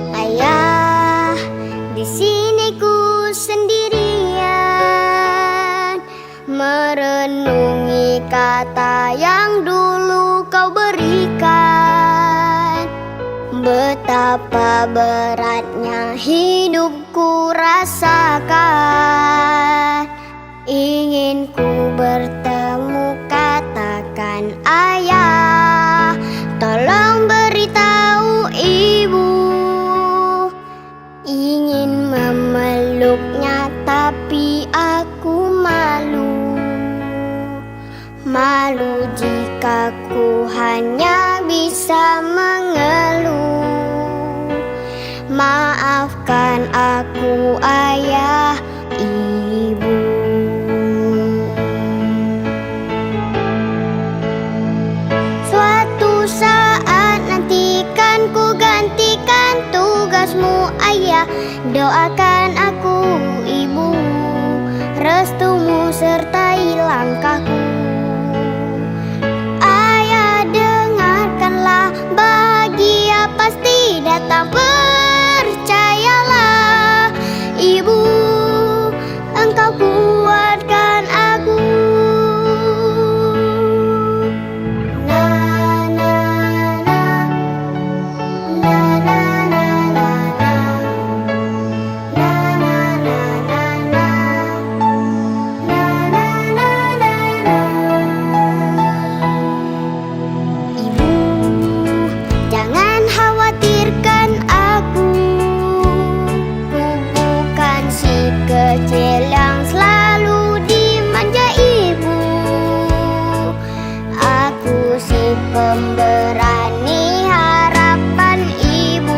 Ayah, di sini ku sendirian, merenungi kata yang dulu kau berikan. Betapa beratnya hidupku rasakan. Ingin ku bertemu, katakan ayah, tolong beritahu ibu. Ingin memeluknya tapi aku malu. Malu jika ku hanya bisa mengeluh. Maafkan aku ayah, ibu. Suatu saat nanti kan ku gantikan tugasmu ayah. Doakan aku ibu, restumu sertai langkahku. Ayah dengarkanlah, bahagia pasti datang, percayalah. Ibu, engkau kuatkan aku. Na na na, na na na na na, na na na na na, na na na na na. Ibu, jangan khawatirkan aku. Ku bukan si kecil yang selalu dimanja ibu. Aku si pemberani harapan ibu.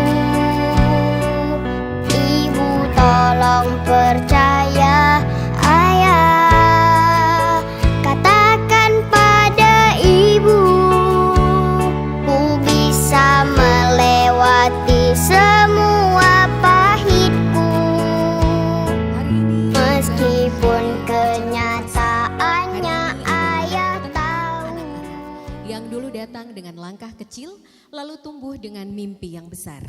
Ibu tolong percaya ayah. Katakan pada ibu, ku bisa melewati semua pahitku. Meskipun kenyataannya ayah tahu. Yang dulu datang dengan langkah kecil, lalu tumbuh dengan mimpi yang besar.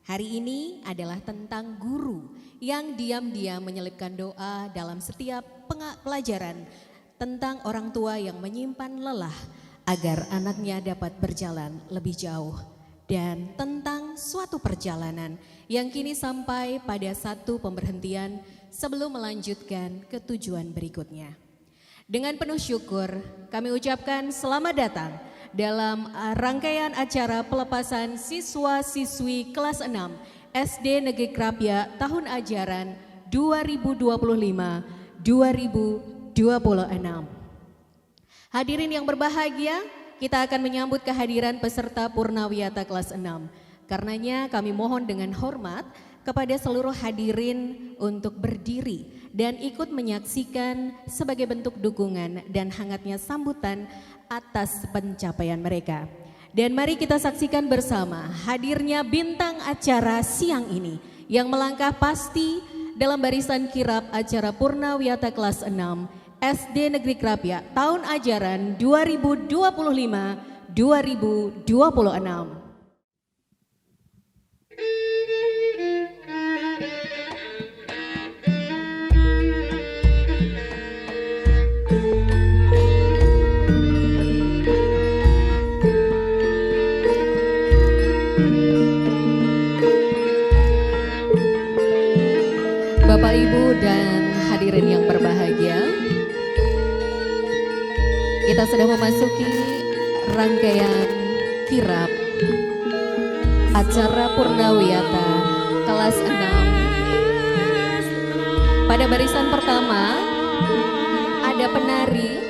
Hari ini adalah tentang guru yang diam-diam menyelipkan doa dalam setiap pelajaran, tentang orang tua yang menyimpan lelah agar anaknya dapat berjalan lebih jauh, dan tentang suatu perjalanan yang kini sampai pada satu pemberhentian sebelum melanjutkan ke tujuan berikutnya. Dengan penuh syukur kami ucapkan selamat datang dalam rangkaian acara pelepasan siswa-siswi kelas 6 SD Negeri Krapia tahun ajaran 2025-2026. Hadirin yang berbahagia, kita akan menyambut kehadiran peserta Purnawiyata kelas 6. Karenanya kami mohon dengan hormat kepada seluruh hadirin untuk berdiri dan ikut menyaksikan sebagai bentuk dukungan dan hangatnya sambutan atas pencapaian mereka. Dan mari kita saksikan bersama hadirnya bintang acara siang ini yang melangkah pasti dalam barisan kirap acara Purnawiyata kelas 6 SD Negeri Krapia tahun ajaran 2025-2026. Bapak, Ibu, dan hadirin yang berbahagia, kita sudah memasuki rangkaian kirap acara Purnawiyata kelas 6. Pada barisan pertama ada penari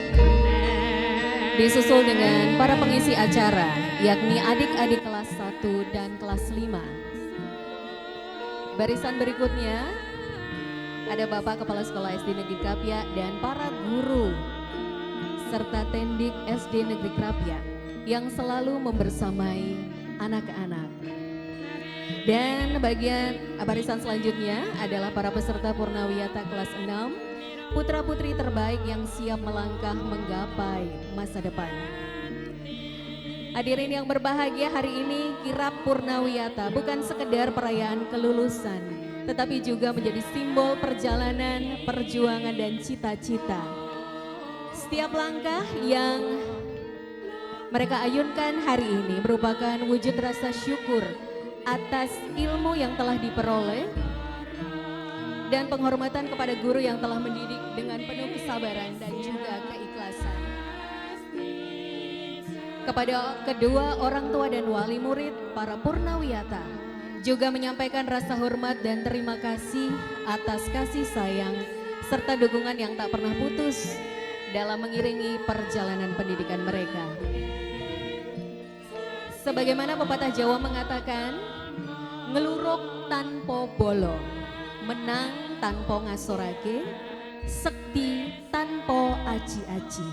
disusul dengan para pengisi acara, yakni adik-adik kelas 1 dan kelas 5. Barisan berikutnya ada Bapak Kepala Sekolah SD Negeri Krapia dan para guru serta tendik SD Negeri Krapia yang selalu membersamai anak-anak. Dan bagian barisan selanjutnya adalah para peserta Purnawiyata kelas 6, putra-putri terbaik yang siap melangkah menggapai masa depan. Hadirin yang berbahagia, hari ini kirap Purnawiyata bukan sekedar perayaan kelulusan, tetapi juga menjadi simbol perjalanan, perjuangan dan cita-cita. Setiap langkah yang mereka ayunkan hari ini merupakan wujud rasa syukur atas ilmu yang telah diperoleh dan penghormatan kepada guru yang telah mendidik dengan penuh kesabaran dan juga keikhlasan. Kepada kedua orang tua dan wali murid para Purnawiyata juga menyampaikan rasa hormat dan terima kasih atas kasih sayang serta dukungan yang tak pernah putus dalam mengiringi perjalanan pendidikan mereka. Sebagaimana pepatah Jawa mengatakan, ngeluruk tanpa bolong, menang tanpa ngasorake, sekti tanpa aji-aji.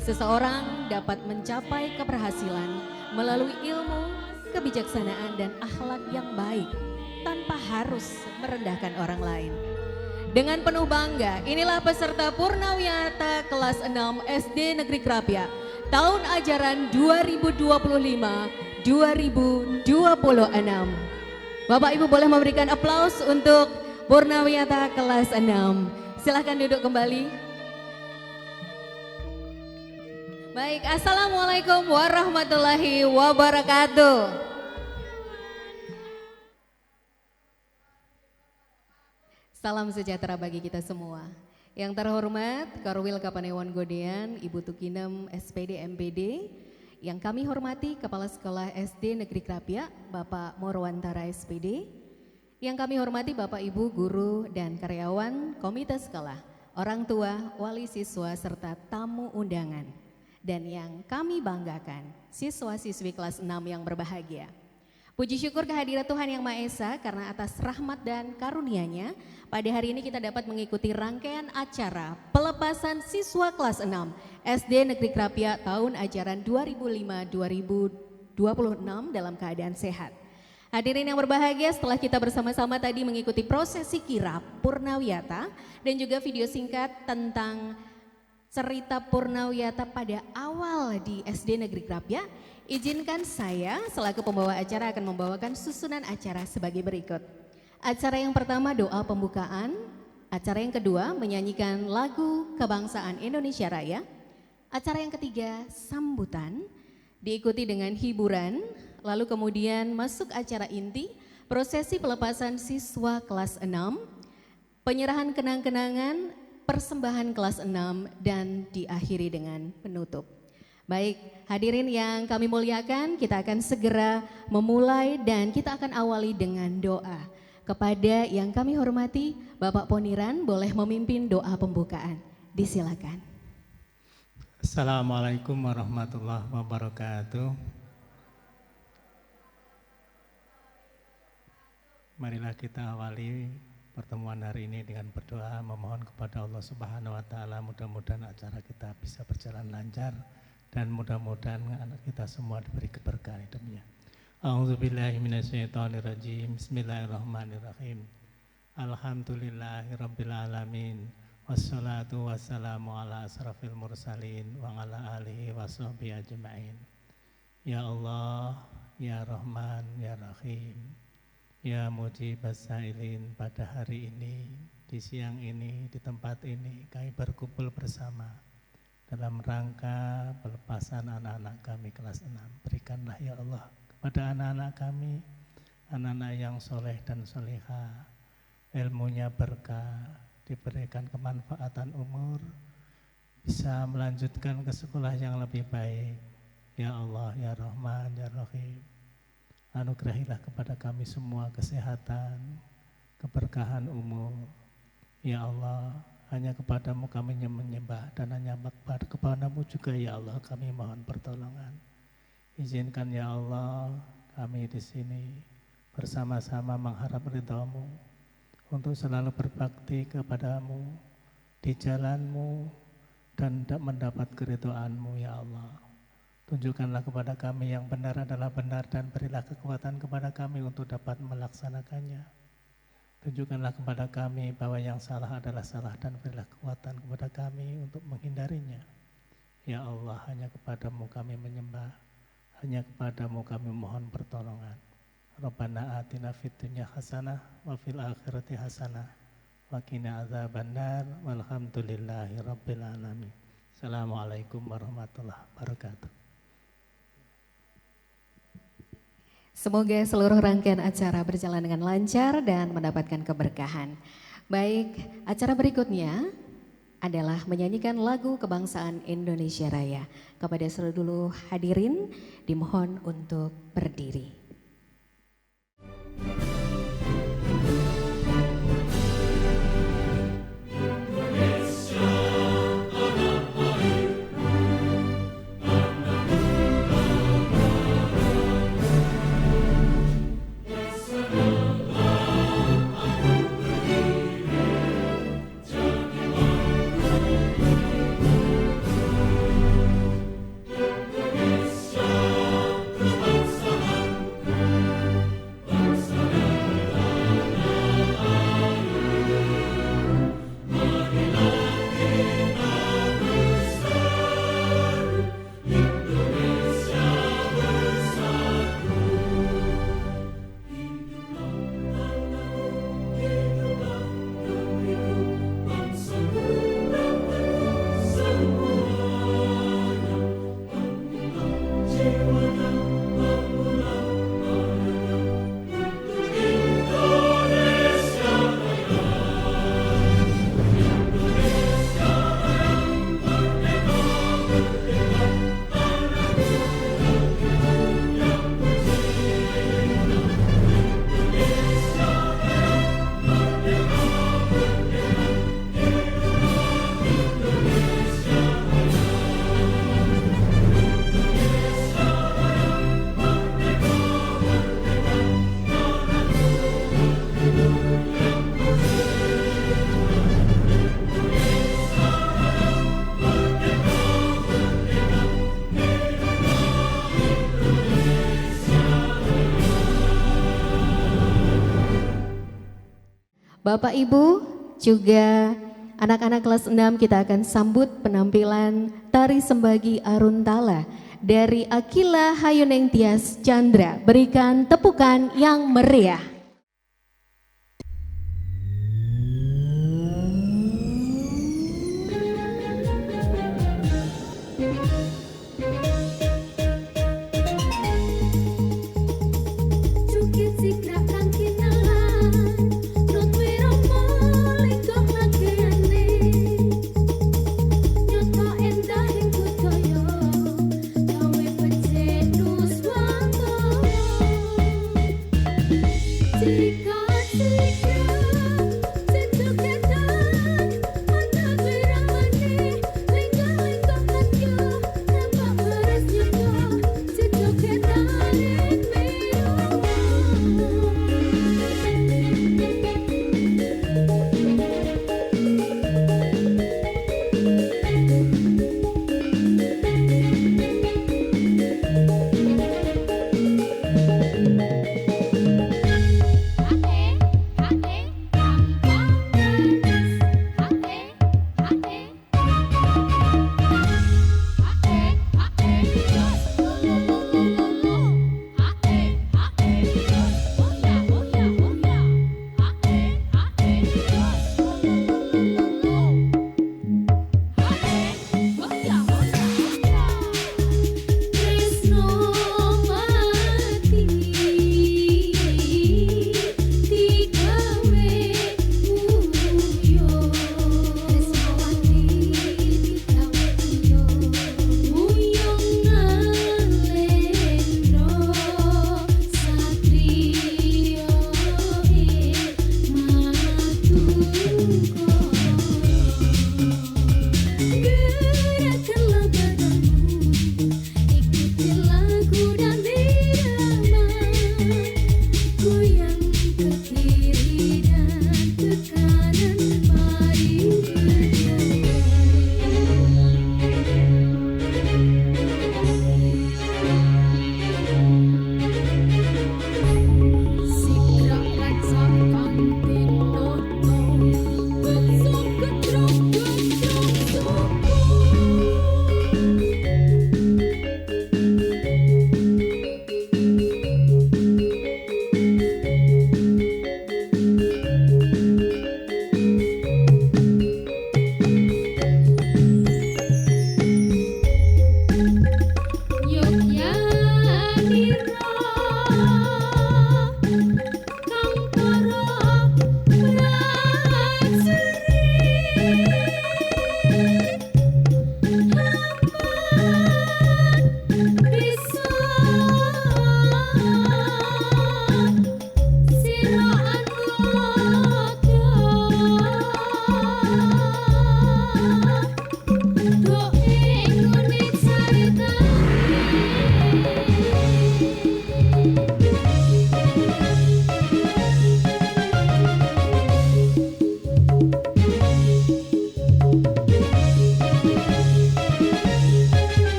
Seseorang dapat mencapai keberhasilan melalui ilmu, kebijaksanaan dan akhlak yang baik tanpa harus merendahkan orang lain. Dengan penuh bangga, inilah peserta Purnawiyata kelas 6 SD Negeri Krapia tahun ajaran 2025-2026. Bapak Ibu boleh memberikan aplaus untuk Purnawiyata kelas 6. Silahkan duduk kembali. Baik, Assalamualaikum warahmatullahi wabarakatuh. Salam sejahtera bagi kita semua. Yang terhormat Korwil Kapanewon Godean, Ibu Tukinem SPD MPD. Yang kami hormati Kepala Sekolah SD Negeri Krapia, Bapak Morwantara SPD. Yang kami hormati Bapak Ibu Guru dan karyawan Komite Sekolah, orang tua, wali siswa serta tamu undangan. Dan yang kami banggakan, siswa-siswi kelas 6 yang berbahagia. Puji syukur kehadirat Tuhan Yang Maha Esa karena atas rahmat dan karunia-Nya pada hari ini kita dapat mengikuti rangkaian acara pelepasan siswa kelas 6 SD Negeri Krapia tahun ajaran 2005-2026 dalam keadaan sehat. Hadirin yang berbahagia, setelah kita bersama-sama tadi mengikuti prosesi kirap Purnawiyata dan juga video singkat tentang cerita Purnawiyata pada awal di SD Negeri Krapia, izinkan saya selaku pembawa acara akan membawakan susunan acara sebagai berikut. Acara yang pertama doa pembukaan, acara yang kedua menyanyikan lagu kebangsaan Indonesia Raya, acara yang ketiga sambutan, diikuti dengan hiburan, lalu kemudian masuk acara inti, prosesi pelepasan siswa kelas 6, penyerahan kenang-kenangan, persembahan kelas 6 dan diakhiri dengan penutup. Baik, hadirin yang kami muliakan, kita akan segera memulai dan kita akan awali dengan doa. Kepada yang kami hormati, Bapak Poniran boleh memimpin doa pembukaan. Disilakan. Assalamualaikum warahmatullahi wabarakatuh. Marilah kita awali pertemuan hari ini dengan berdoa, memohon kepada Allah Subhanahu wa taala mudah-mudahan acara kita bisa berjalan lancar dan mudah-mudahan anak kita semua diberi keberkahan hidupnya. A'udzubillahi minasyaitonirrajim. Bismillahirrahmanirrahim. Alhamdulillahirabbil alamin. Wassalatu wassalamu ala asrafil mursalin wa ala alihi washabbihi ajmain. Ya Allah, ya Rahman, ya Rahim. Ya Mujibas Sailin, pada hari ini, di siang ini, di tempat ini, kami berkumpul bersama dalam rangka pelepasan anak-anak kami kelas 6. Berikanlah ya Allah kepada anak-anak kami, anak-anak yang soleh dan solehah, ilmunya berkah, diberikan kemanfaatan umur, bisa melanjutkan ke sekolah yang lebih baik. Ya Allah, ya Rahman, ya Rahim. Anugerahilah kepada kami semua kesehatan, keberkahan umur. Ya Allah, hanya kepadamu kami menyembah dan hanya kepadamu juga ya Allah kami mohon pertolongan. Izinkan ya Allah kami di sini bersama-sama mengharap ridhamu untuk selalu berbakti kepadamu di jalanmu dan mendapat keridhaanmu ya Allah. Tunjukkanlah kepada kami yang benar adalah benar dan berilah kekuatan kepada kami untuk dapat melaksanakannya. Tunjukkanlah kepada kami bahwa yang salah adalah salah dan berilah kekuatan kepada kami untuk menghindarinya. Ya Allah, hanya kepadamu kami menyembah, hanya kepadamu kami mohon pertolongan. Rabbana atina fid dunya hasanah wa fil akhirati hasanah wa qina adzabannar walhamdulillahi rabbil alamin. Assalamualaikum warahmatullahi wabarakatuh. Semoga seluruh rangkaian acara berjalan dengan lancar dan mendapatkan keberkahan. Baik, acara berikutnya adalah menyanyikan lagu kebangsaan Indonesia Raya. Kepada seluruh hadirin dimohon untuk berdiri. Bapak Ibu juga anak-anak kelas 6 kita akan sambut penampilan tari sembagi Aruntala dari Akila Hayuneng Tias Chandra. Berikan tepukan yang meriah.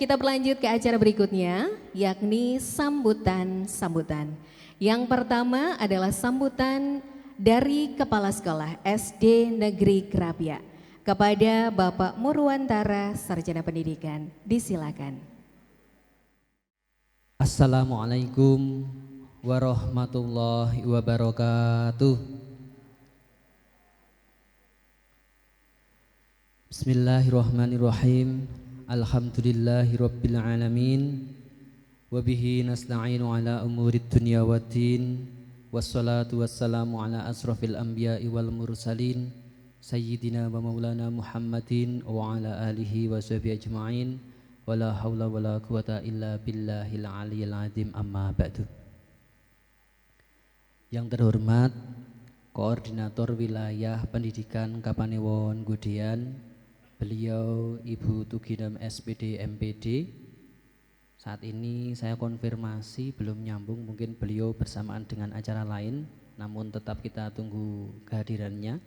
kita berlanjut ke acara berikutnya, yakni sambutan-sambutan. Yang pertama adalah sambutan dari Kepala Sekolah SD Negeri Krapia kepada Bapak Murwantara, Sarjana Pendidikan. Disilakan. Assalamualaikum warahmatullahi wabarakatuh. Bismillahirrahmanirrahim. Alhamdulillahirabbil alamin. Wabihi nasta'inu ala umurid dunya waddin. Wassalatu wassalamu ala asrafil anbiya'i wal mursalin sayyidina wa maulana Muhammadin wa ala alihi wa sahbihi ajma'in. Wala haula wala quwata illa billahil aliyil azim, amma ba'du. Yang terhormat Koordinator Wilayah Pendidikan Kapanewon Gudean, beliau Ibu Tuginem SPD MPD. Saat ini saya konfirmasi belum nyambung, mungkin beliau bersamaan dengan acara lain, namun tetap kita tunggu kehadirannya.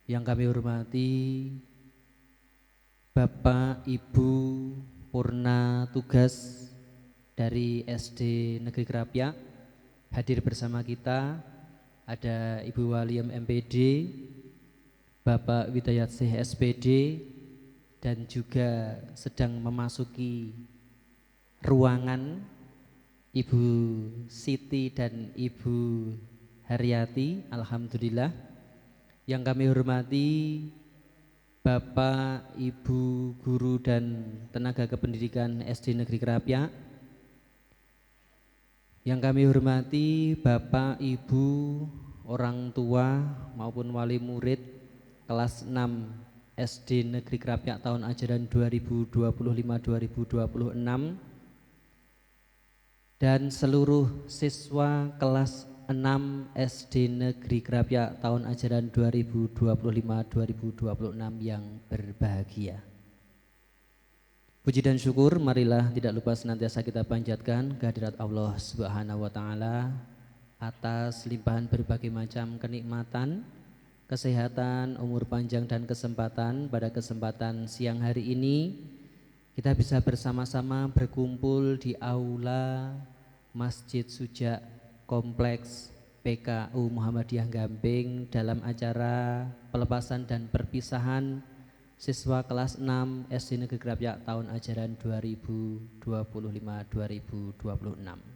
Yang kami hormati Bapak Ibu Purna Tugas dari SD Negeri Krapia hadir bersama kita. Ada Ibu Waliem MPD, Bapak Widayatsih SPD, dan juga sedang memasuki ruangan Ibu Siti dan Ibu Haryati. Alhamdulillah. Yang kami hormati Bapak, Ibu, Guru dan tenaga kependidikan SD Negeri Krapia. Yang kami hormati Bapak, Ibu, orang tua maupun wali murid kelas 6 SD Negeri Krapia tahun ajaran 2025-2026 dan seluruh siswa kelas 6 SD Negeri Krapia tahun ajaran 2025-2026 yang berbahagia. Puji dan syukur marilah tidak lupa senantiasa kita panjatkan kehadirat Allah Subhanahu wa taala atas limpahan berbagai macam kenikmatan, kesehatan, umur panjang dan kesempatan. Pada kesempatan siang hari ini kita bisa bersama-sama berkumpul di aula Masjid Suja Kompleks PKU Muhammadiyah Gamping dalam acara pelepasan dan perpisahan siswa kelas 6 SD Negeri Krapia tahun ajaran 2025-2026.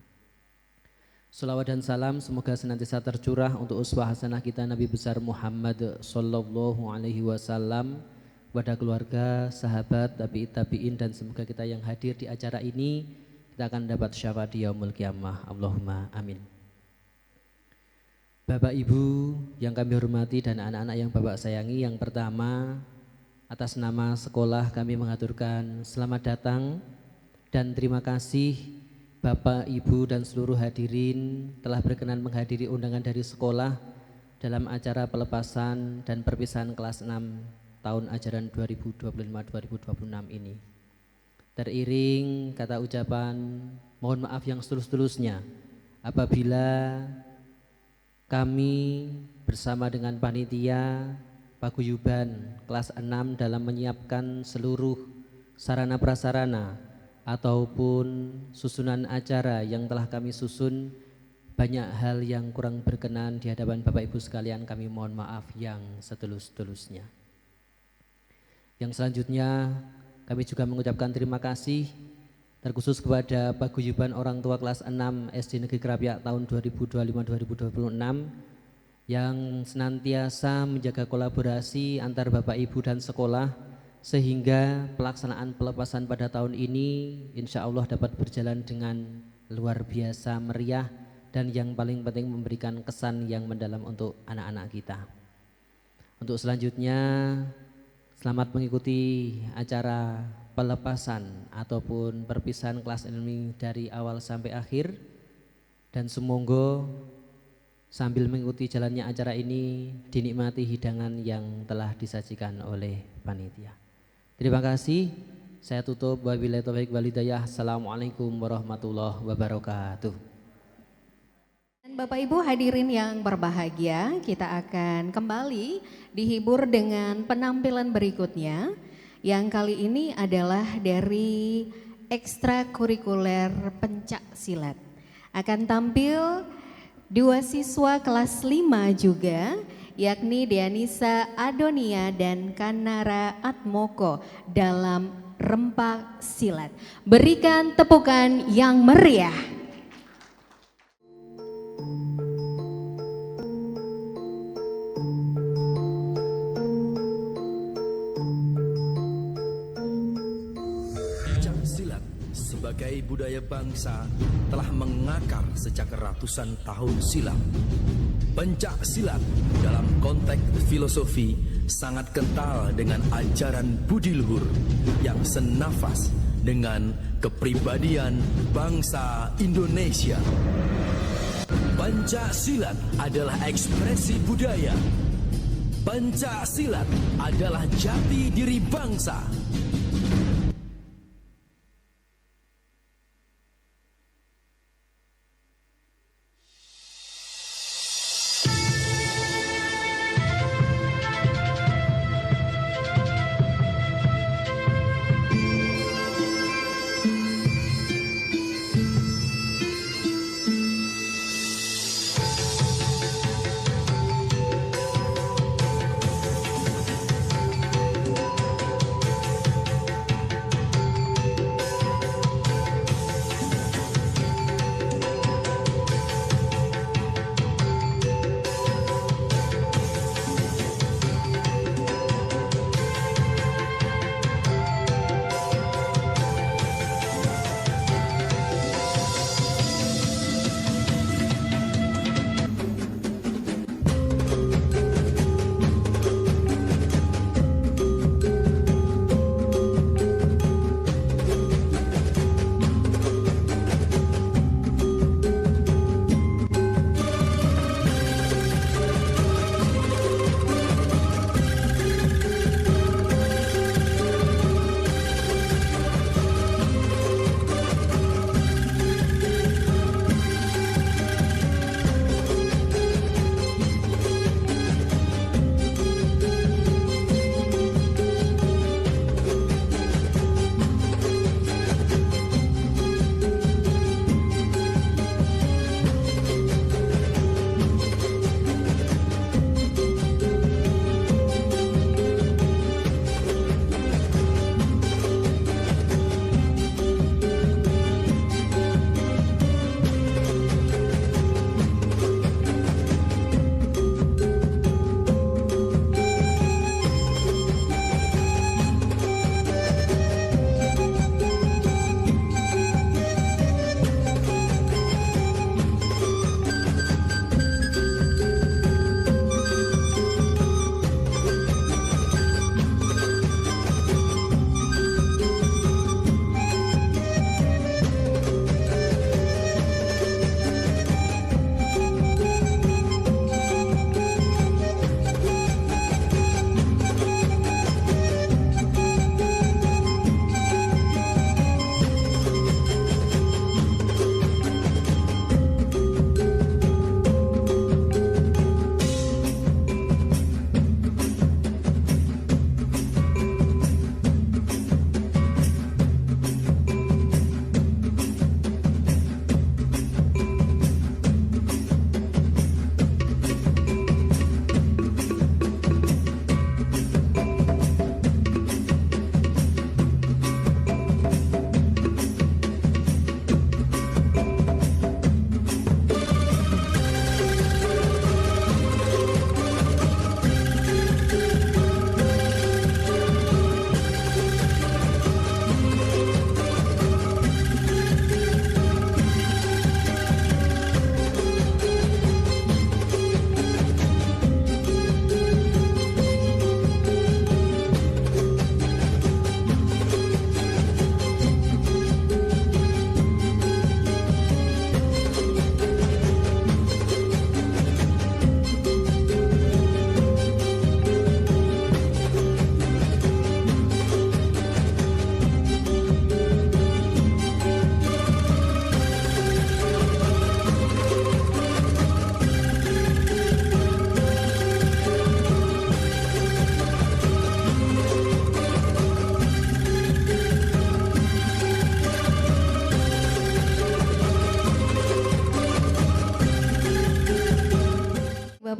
Salawat dan salam semoga senantiasa tercurah untuk uswah hasanah kita Nabi besar Muhammad sallallahu alaihi wasallam, kepada keluarga, sahabat, tabi'in dan semoga kita yang hadir di acara ini kita akan dapat syafaat di yaumul qiyamah. Allahumma amin. Bapak Ibu yang kami hormati dan anak-anak yang Bapak sayangi, yang pertama atas nama sekolah kami mengaturkan selamat datang dan terima kasih Bapak, Ibu dan seluruh hadirin telah berkenan menghadiri undangan dari sekolah dalam acara pelepasan dan perpisahan kelas 6 tahun ajaran 2025-2026 ini. Teriring kata ucapan mohon maaf yang setulus-tulusnya apabila kami bersama dengan panitia paguyuban kelas 6 dalam menyiapkan seluruh sarana prasarana ataupun susunan acara yang telah kami susun, banyak hal yang kurang berkenan di hadapan Bapak Ibu sekalian, kami mohon maaf yang setulus-tulusnya. Yang selanjutnya kami juga mengucapkan terima kasih terkhusus kepada paguyuban orang tua kelas 6 SD Negeri Krapia tahun 2025-2026 yang senantiasa menjaga kolaborasi antar Bapak Ibu dan sekolah sehingga pelaksanaan pelepasan pada tahun ini insya Allah dapat berjalan dengan luar biasa meriah dan yang paling penting memberikan kesan yang mendalam untuk anak-anak kita. Untuk selanjutnya selamat mengikuti acara pelepasan ataupun perpisahan kelas ini dari awal sampai akhir, dan semoga sambil mengikuti jalannya acara ini dinikmati hidangan yang telah disajikan oleh panitia. Terima kasih. Saya tutup. Wabillahi taufiq wal hidayah. Assalamualaikum warahmatullahi wabarakatuh. Bapak Ibu hadirin yang berbahagia, kita akan kembali dihibur dengan penampilan berikutnya, Yang kali ini adalah dari ekstrakurikuler pencak silat. Akan tampil dua siswa kelas 5 juga, yakni Deanisa Adonia dan Kanara Atmoko dalam rempak silat. Berikan tepukan yang meriah. Silat sebagai budaya bangsa telah mengakar sejak ratusan tahun silam. Pencak silat dalam konteks filosofi sangat kental dengan ajaran budi luhur yang senafas dengan kepribadian bangsa Indonesia. Pencak silat adalah ekspresi budaya. Pencak silat adalah jati diri bangsa.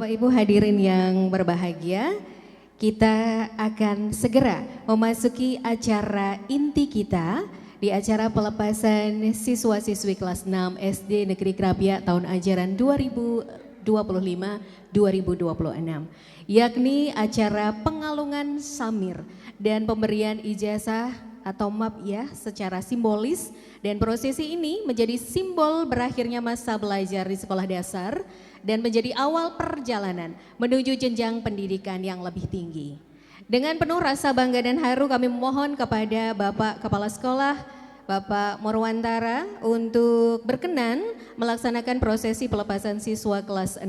Bapak Ibu hadirin yang berbahagia, kita akan segera memasuki acara inti kita di acara pelepasan siswa-siswi kelas 6 SD Negeri Krapia tahun ajaran 2025-2026, yakni acara pengalungan samir dan pemberian ijazah atau map ya secara simbolis, dan prosesi ini menjadi simbol berakhirnya masa belajar di sekolah dasar dan menjadi awal perjalanan menuju jenjang pendidikan yang lebih tinggi. Dengan penuh rasa bangga dan haru kami memohon kepada Bapak Kepala Sekolah Bapak Morwantara untuk berkenan melaksanakan prosesi pelepasan siswa kelas 6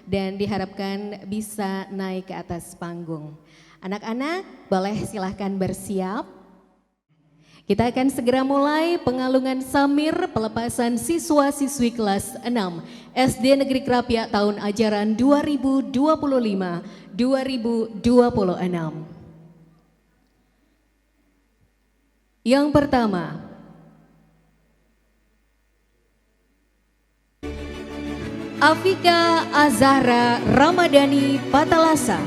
dan diharapkan bisa naik ke atas panggung. Anak-anak boleh silahkan bersiap. Kita akan segera mulai pengalungan samir pelepasan siswa-siswi kelas 6 SD Negeri Krapia tahun ajaran 2025-2026. Yang pertama, Afika Azahra Ramadhani Patalasa,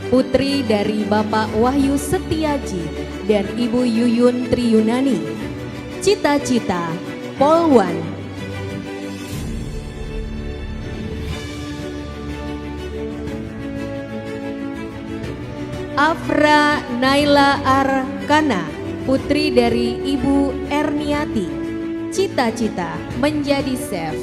putri dari Bapak Wahyu Setiaji dan Ibu Yuyun Triyunani. Cita-cita Polwan. Afra Naila Arkana, putri dari Ibu Erniati. Cita-cita menjadi chef.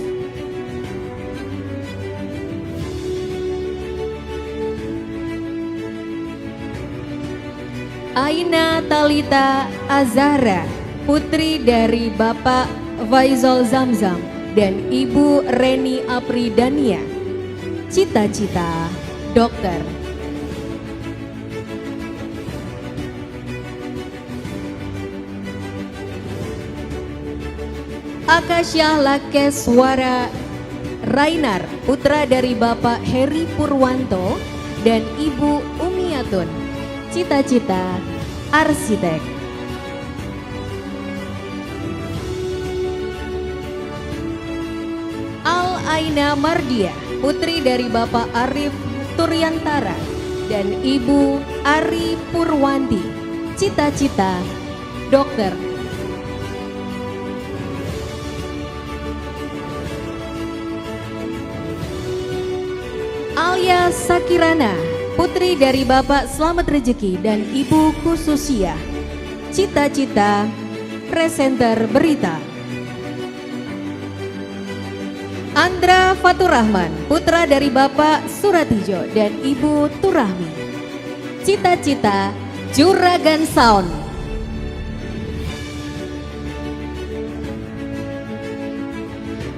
Aina Talita Azahra, putri dari Bapak Faisal Zamzam dan Ibu Reni Apridania. Cita-cita dokter. Akasya Lakeswara Rainar, putra dari Bapak Heri Purwanto dan Ibu Umiatun. Cita-cita arsitek. Al-Aina Mardia, putri dari Bapak Arif Turyantara dan Ibu Ari Purwanti. Cita-cita dokter. Alia Sakirana, putri dari Bapak Slamet Rezeki dan Ibu Khususia. Cita-cita presenter berita. Andra Faturrahman, putra dari Bapak Suratijo dan Ibu Turahmi. Cita-cita juragan sound.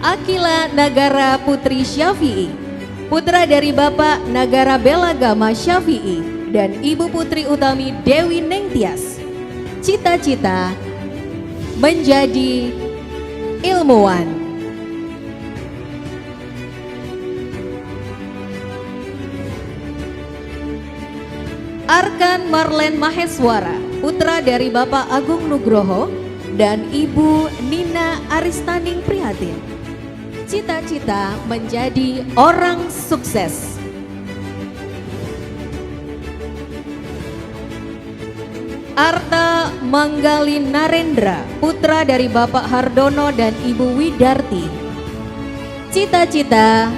Akila Nagara Putri Syafi'i, putra dari Bapak Nagara Belagama Syafi'i dan Ibu Putri Utami Dewi Nengtyas. Cita-cita menjadi ilmuwan. Arkan Marlen Maheswara, putra dari Bapak Agung Nugroho dan Ibu Nina Aristaning Prihatin. Cita-cita menjadi orang sukses. Arta Manggali Narendra, putra dari Bapak Hardono dan Ibu Widarti. Cita-cita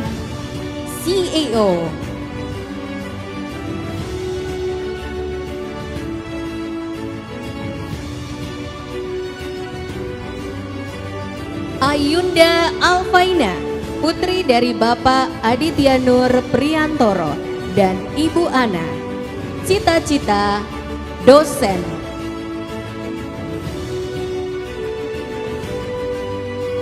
CEO. Ayunda Alfaina, putri dari Bapak Aditya Nur Priantoro dan Ibu Ana. Cita-cita dosen.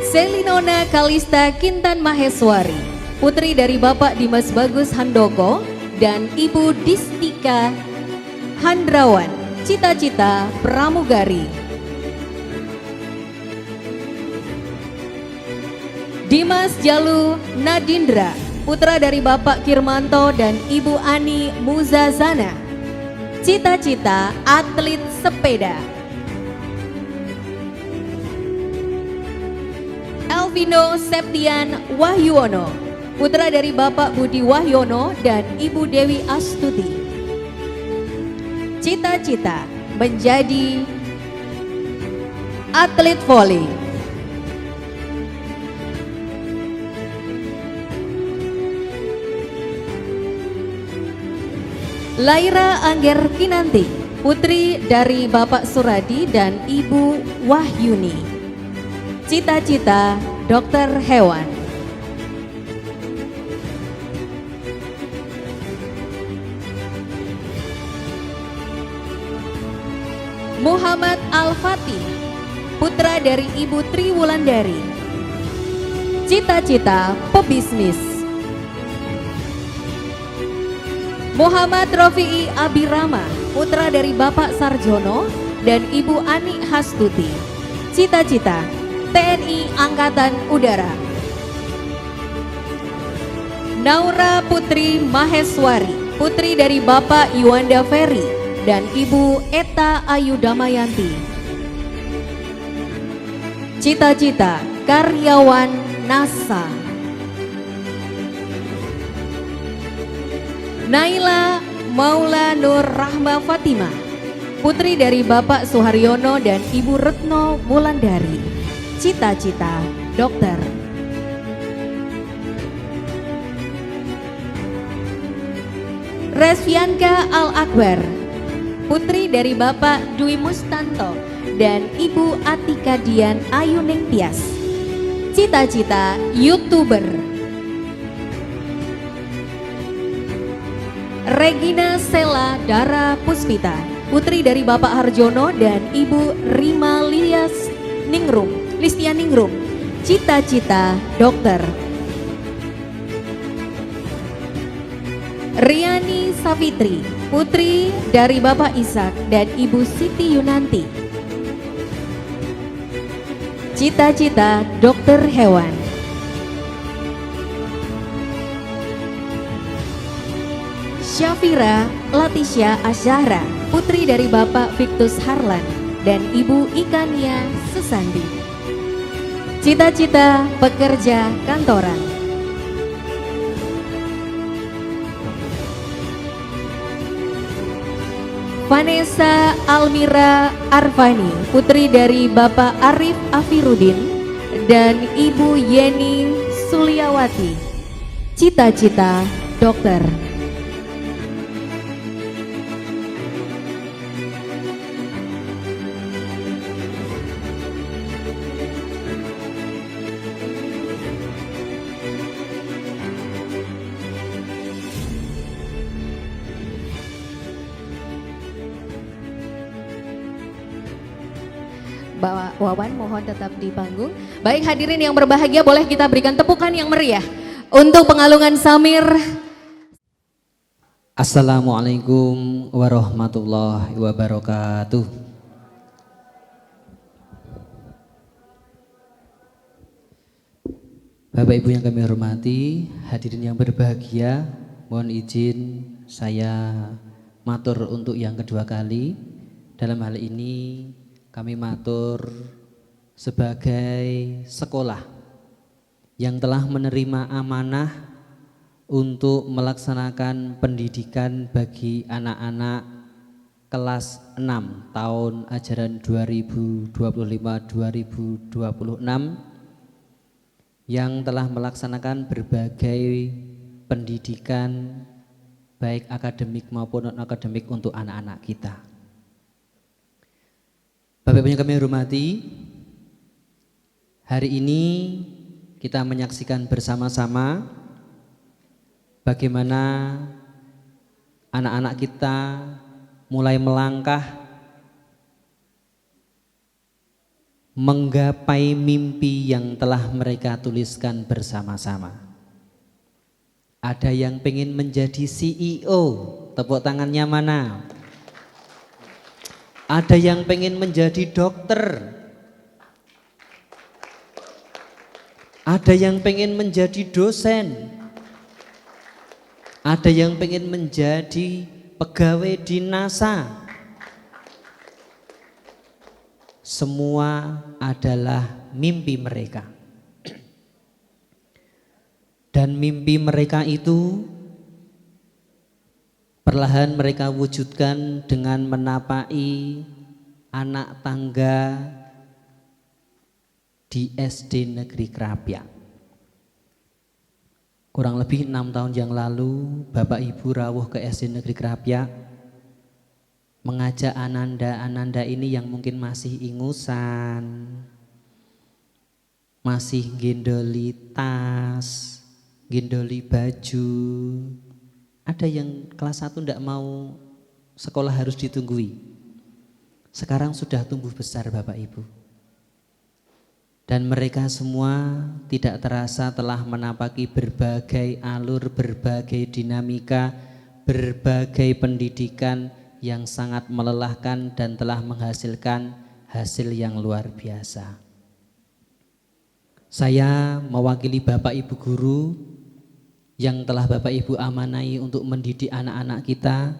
Selinona Kalista Kintan Maheswari, putri dari Bapak Dimas Bagus Handoko dan Ibu Distika Handrawan. Cita-cita pramugari. Dimas Jalu Nadindra, putra dari Bapak Kirmanto dan Ibu Ani Muzazana. Cita-cita atlet sepeda. Elvino Septian Wahyuono, putra dari Bapak Budi Wahyono dan Ibu Dewi Astuti. Cita-cita menjadi atlet voli. Laira Angger Kinanti, putri dari Bapak Suradi dan Ibu Wahyuni. Cita-cita dokter hewan. Muhammad Al-Fatih, putra dari Ibu Tri Wulandari. Cita-cita pebisnis. Muhammad Rofi'i Abirama, putra dari Bapak Sarjono dan Ibu Ani Hastuti. Cita-cita TNI Angkatan Udara. Naura Putri Maheswari, putri dari Bapak Yuanda Ferry dan Ibu Eta Ayu Damayanti. Cita-cita karyawan NASA. Naila Maula Nur Rahma Fatimah, putri dari Bapak Suharyono dan Ibu Retno Wulandari. Cita-cita dokter. Resvianka Al-Akbar, putri dari Bapak Dwi Mustanto dan Ibu Atika Dian Ayuning Tias. Cita-cita YouTuber. Regina Sela Dara Puspita, putri dari Bapak Harjono dan Ibu Rima Listia Ningrum. Cita-cita dokter. Riani Savitri, putri dari Bapak Ishak dan Ibu Siti Yunanti. Cita-cita dokter hewan. Syafira Latisya Asyahra, putri dari Bapak Victus Harlan dan Ibu Ikania Susandi. Cita-cita pekerja kantoran. Vanessa Almira Arfani, putri dari Bapak Arif Afirudin dan Ibu Yeni Suliawati. Cita-cita dokter. Bapak Wawan mohon tetap di panggung. Baik hadirin yang berbahagia, boleh kita berikan tepukan yang meriah untuk pengalungan Samir. Assalamualaikum warahmatullahi wabarakatuh. Bapak Ibu yang kami hormati, hadirin yang berbahagia, mohon izin saya matur untuk yang kedua kali. Dalam hal ini kami matur sebagai sekolah yang telah menerima amanah untuk melaksanakan pendidikan bagi anak-anak kelas 6 tahun ajaran 2025-2026 yang telah melaksanakan berbagai pendidikan baik akademik maupun non-akademik untuk anak-anak kita. Bapak Ibu yang kami hormati, hari ini kita menyaksikan bersama-sama bagaimana anak-anak kita mulai melangkah menggapai mimpi yang telah mereka tuliskan bersama-sama. Ada yang pengen menjadi CEO, tepuk tangannya mana? Ada yang pengen menjadi dokter. Ada yang pengen menjadi dosen. Ada yang pengen menjadi pegawai di NASA. Semua adalah mimpi mereka. Dan mimpi mereka itu perlahan mereka wujudkan dengan menapai anak tangga di SD Negeri Krapyak. Kurang lebih 6 tahun yang lalu Bapak Ibu rawuh ke SD Negeri Krapyak, mengajak ananda-ananda ini yang mungkin masih ingusan, masih gendoli tas, gendoli baju. Ada yang kelas 1 tidak mau sekolah harus ditunggui. Sekarang sudah tumbuh besar Bapak Ibu. Dan mereka semua tidak terasa telah menapaki berbagai alur, berbagai dinamika, berbagai pendidikan yang sangat melelahkan dan telah menghasilkan hasil yang luar biasa. Saya mewakili Bapak Ibu guru yang telah Bapak Ibu amanai untuk mendidik anak-anak kita,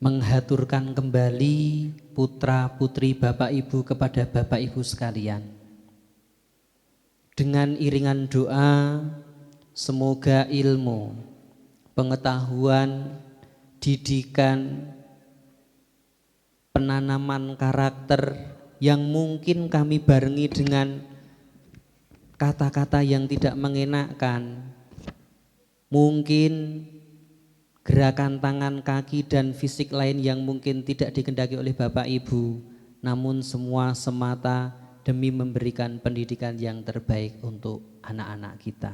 menghaturkan kembali putra putri Bapak Ibu kepada Bapak Ibu sekalian. Dengan iringan doa, semoga ilmu, pengetahuan, didikan, penanaman karakter yang mungkin kami barengi dengan kata-kata yang tidak mengenakkan, mungkin gerakan tangan, kaki, dan fisik lain yang mungkin tidak dikehendaki oleh Bapak Ibu, namun semua semata demi memberikan pendidikan yang terbaik untuk anak-anak kita.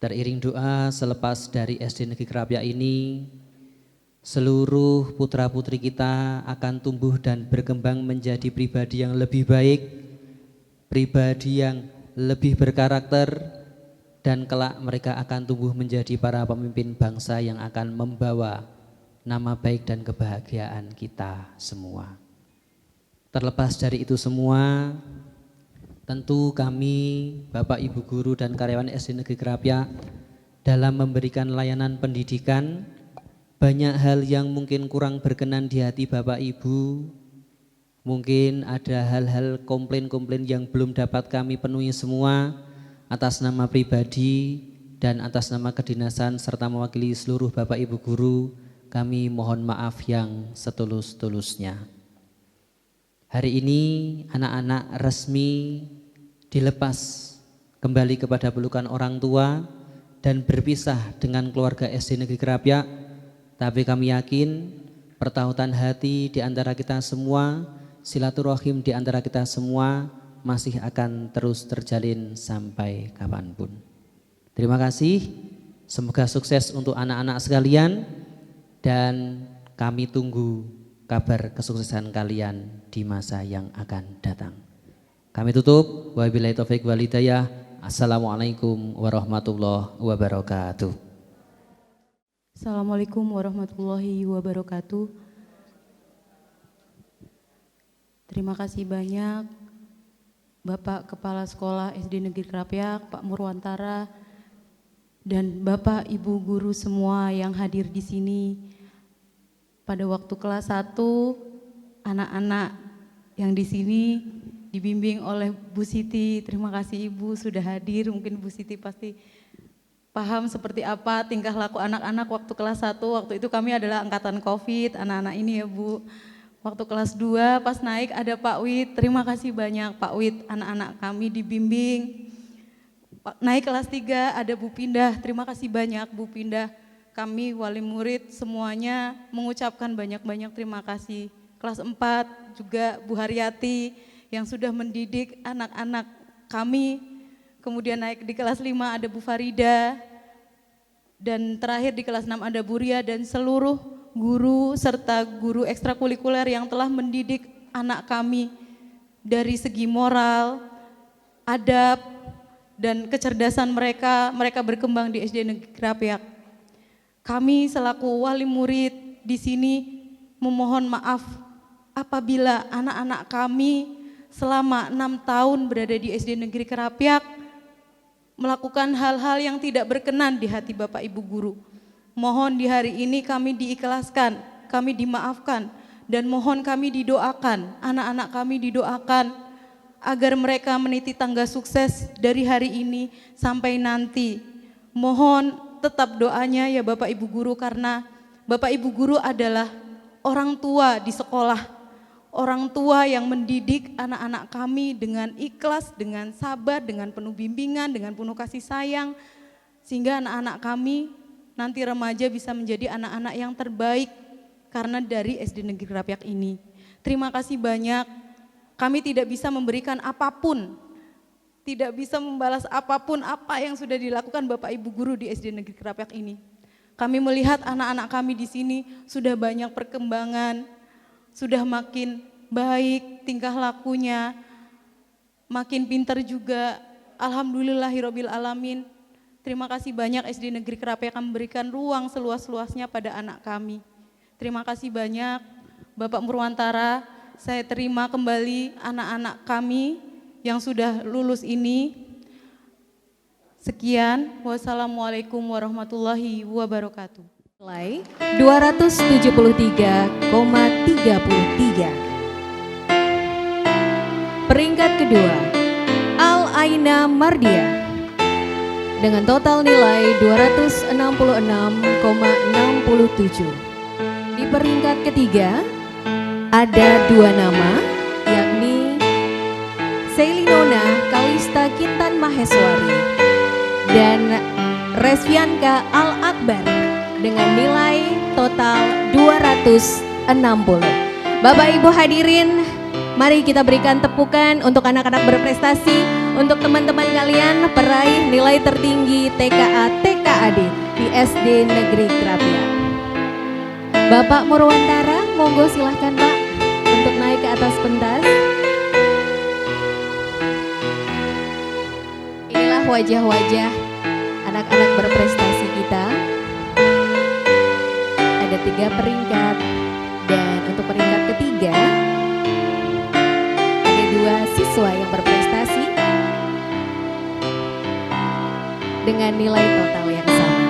Teriring doa selepas dari SD Negeri Krapyak ini, seluruh putra-putri kita akan tumbuh dan berkembang menjadi pribadi yang lebih baik, pribadi yang lebih berkarakter, dan kelak mereka akan tumbuh menjadi para pemimpin bangsa yang akan membawa nama baik dan kebahagiaan kita semua. Terlepas dari itu semua, tentu kami Bapak Ibu guru dan karyawan SD Negeri Krapyak dalam memberikan layanan pendidikan, banyak hal yang mungkin kurang berkenan di hati Bapak Ibu. Mungkin ada hal-hal komplain-komplain yang belum dapat kami penuhi semua. Atas nama pribadi dan atas nama kedinasan serta mewakili seluruh Bapak Ibu guru, kami mohon maaf yang setulus-tulusnya. Hari ini anak-anak resmi dilepas kembali kepada pelukan orang tua dan berpisah dengan keluarga SD Negeri Krapyak. Tapi kami yakin pertautan hati di antara kita semua, silaturahim di antara kita semua masih akan terus terjalin sampai kapanpun. Terima kasih, semoga sukses untuk anak-anak sekalian dan kami tunggu kabar kesuksesan kalian di masa yang akan datang. Kami tutup, wabillahi taufik wal hidayah. Assalamualaikum warahmatullahi wabarakatuh. Assalamualaikum warahmatullahi wabarakatuh. Terima kasih banyak Bapak Kepala Sekolah SD Negeri Krapyak, Pak Murwantara, dan Bapak Ibu guru semua yang hadir di sini. Pada waktu kelas 1, anak-anak yang di sini dibimbing oleh Bu Siti. Terima kasih Ibu sudah hadir. Mungkin Bu Siti pasti paham seperti apa tingkah laku anak-anak waktu kelas 1. Waktu itu kami adalah angkatan COVID, anak-anak ini ya Bu. Waktu kelas 2 pas naik ada Pak Wid, terima kasih banyak Pak Wid, anak-anak kami dibimbing. Naik kelas 3 ada Bu Pindah, terima kasih banyak Bu Pindah. Kami wali murid semuanya mengucapkan banyak-banyak terima kasih. Kelas 4 juga Bu Haryati yang sudah mendidik anak-anak kami. Kemudian naik di kelas 5 ada Bu Farida. Dan terakhir di kelas 6 ada Bu Ria dan seluruh guru serta guru ekstrakurikuler yang telah mendidik anak kami dari segi moral, adab, dan kecerdasan mereka berkembang di SD Negeri Krapyak. Kami selaku wali murid di sini memohon maaf apabila anak-anak kami selama 6 tahun berada di SD Negeri Krapyak melakukan hal-hal yang tidak berkenan di hati Bapak Ibu guru. Mohon di hari ini kami diikhlaskan, kami dimaafkan, dan mohon kami didoakan, anak-anak kami didoakan agar mereka meniti tangga sukses dari hari ini sampai nanti. Mohon tetap doanya ya Bapak Ibu Guru, karena Bapak Ibu Guru adalah orang tua di sekolah, orang tua yang mendidik anak-anak kami dengan ikhlas, dengan sabar, dengan penuh bimbingan, dengan penuh kasih sayang, sehingga anak-anak kami nanti remaja bisa menjadi anak-anak yang terbaik karena dari SD Negeri Krapyak ini. Terima kasih banyak. Kami tidak bisa memberikan apapun, tidak bisa membalas apapun apa yang sudah dilakukan Bapak Ibu Guru di SD Negeri Krapyak ini. Kami melihat anak-anak kami di sini sudah banyak perkembangan, sudah makin baik tingkah lakunya, makin pintar juga. Alhamdulillahirabbil alamin. Terima kasih banyak SD Negeri Krapyak yang memberikan ruang seluas-luasnya pada anak kami. Terima kasih banyak Bapak Murwantara. Saya terima kembali anak-anak kami yang sudah lulus ini. Sekian, wassalamualaikum warahmatullahi wabarakatuh. Nilai 273,33. Peringkat kedua, Al-Aina Mardia dengan total nilai 266,67. Di peringkat ketiga ada dua nama, yakni Selinona Kalista Kintan Maheswari dan Resvianka Al-Akbar dengan nilai total 260. Bapak Ibu hadirin, mari kita berikan tepukan untuk anak-anak berprestasi, untuk teman-teman kalian peraih nilai tertinggi TKA TKAD di SD Negeri Krapyak. Bapak Murwantara, monggo silahkan Pak untuk naik ke atas pentas. Inilah wajah-wajah anak-anak berprestasi kita. Ada 3 peringkat, dan untuk peringkat ketiga ada 2 siswa yang berprestasi dengan nilai total yang sama.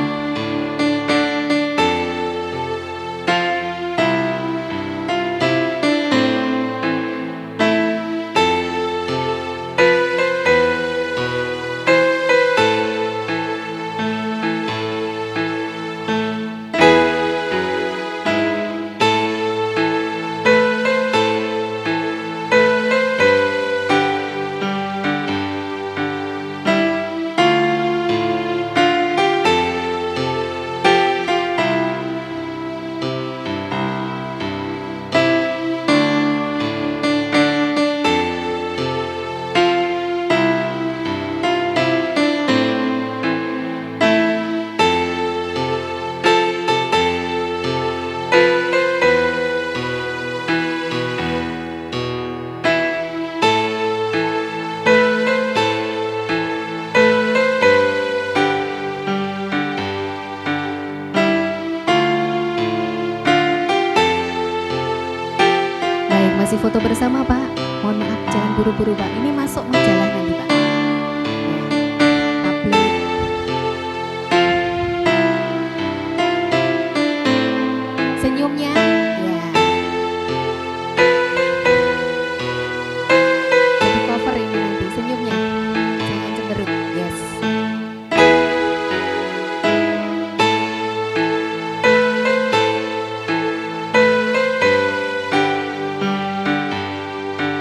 Masih foto bersama Pak, mohon maaf jangan buru-buru Pak, ini masuk majalah nanti Pak. Tablet. Senyumnya ya. Jadi cover ini nanti, senyumnya jangan cemberut, yes.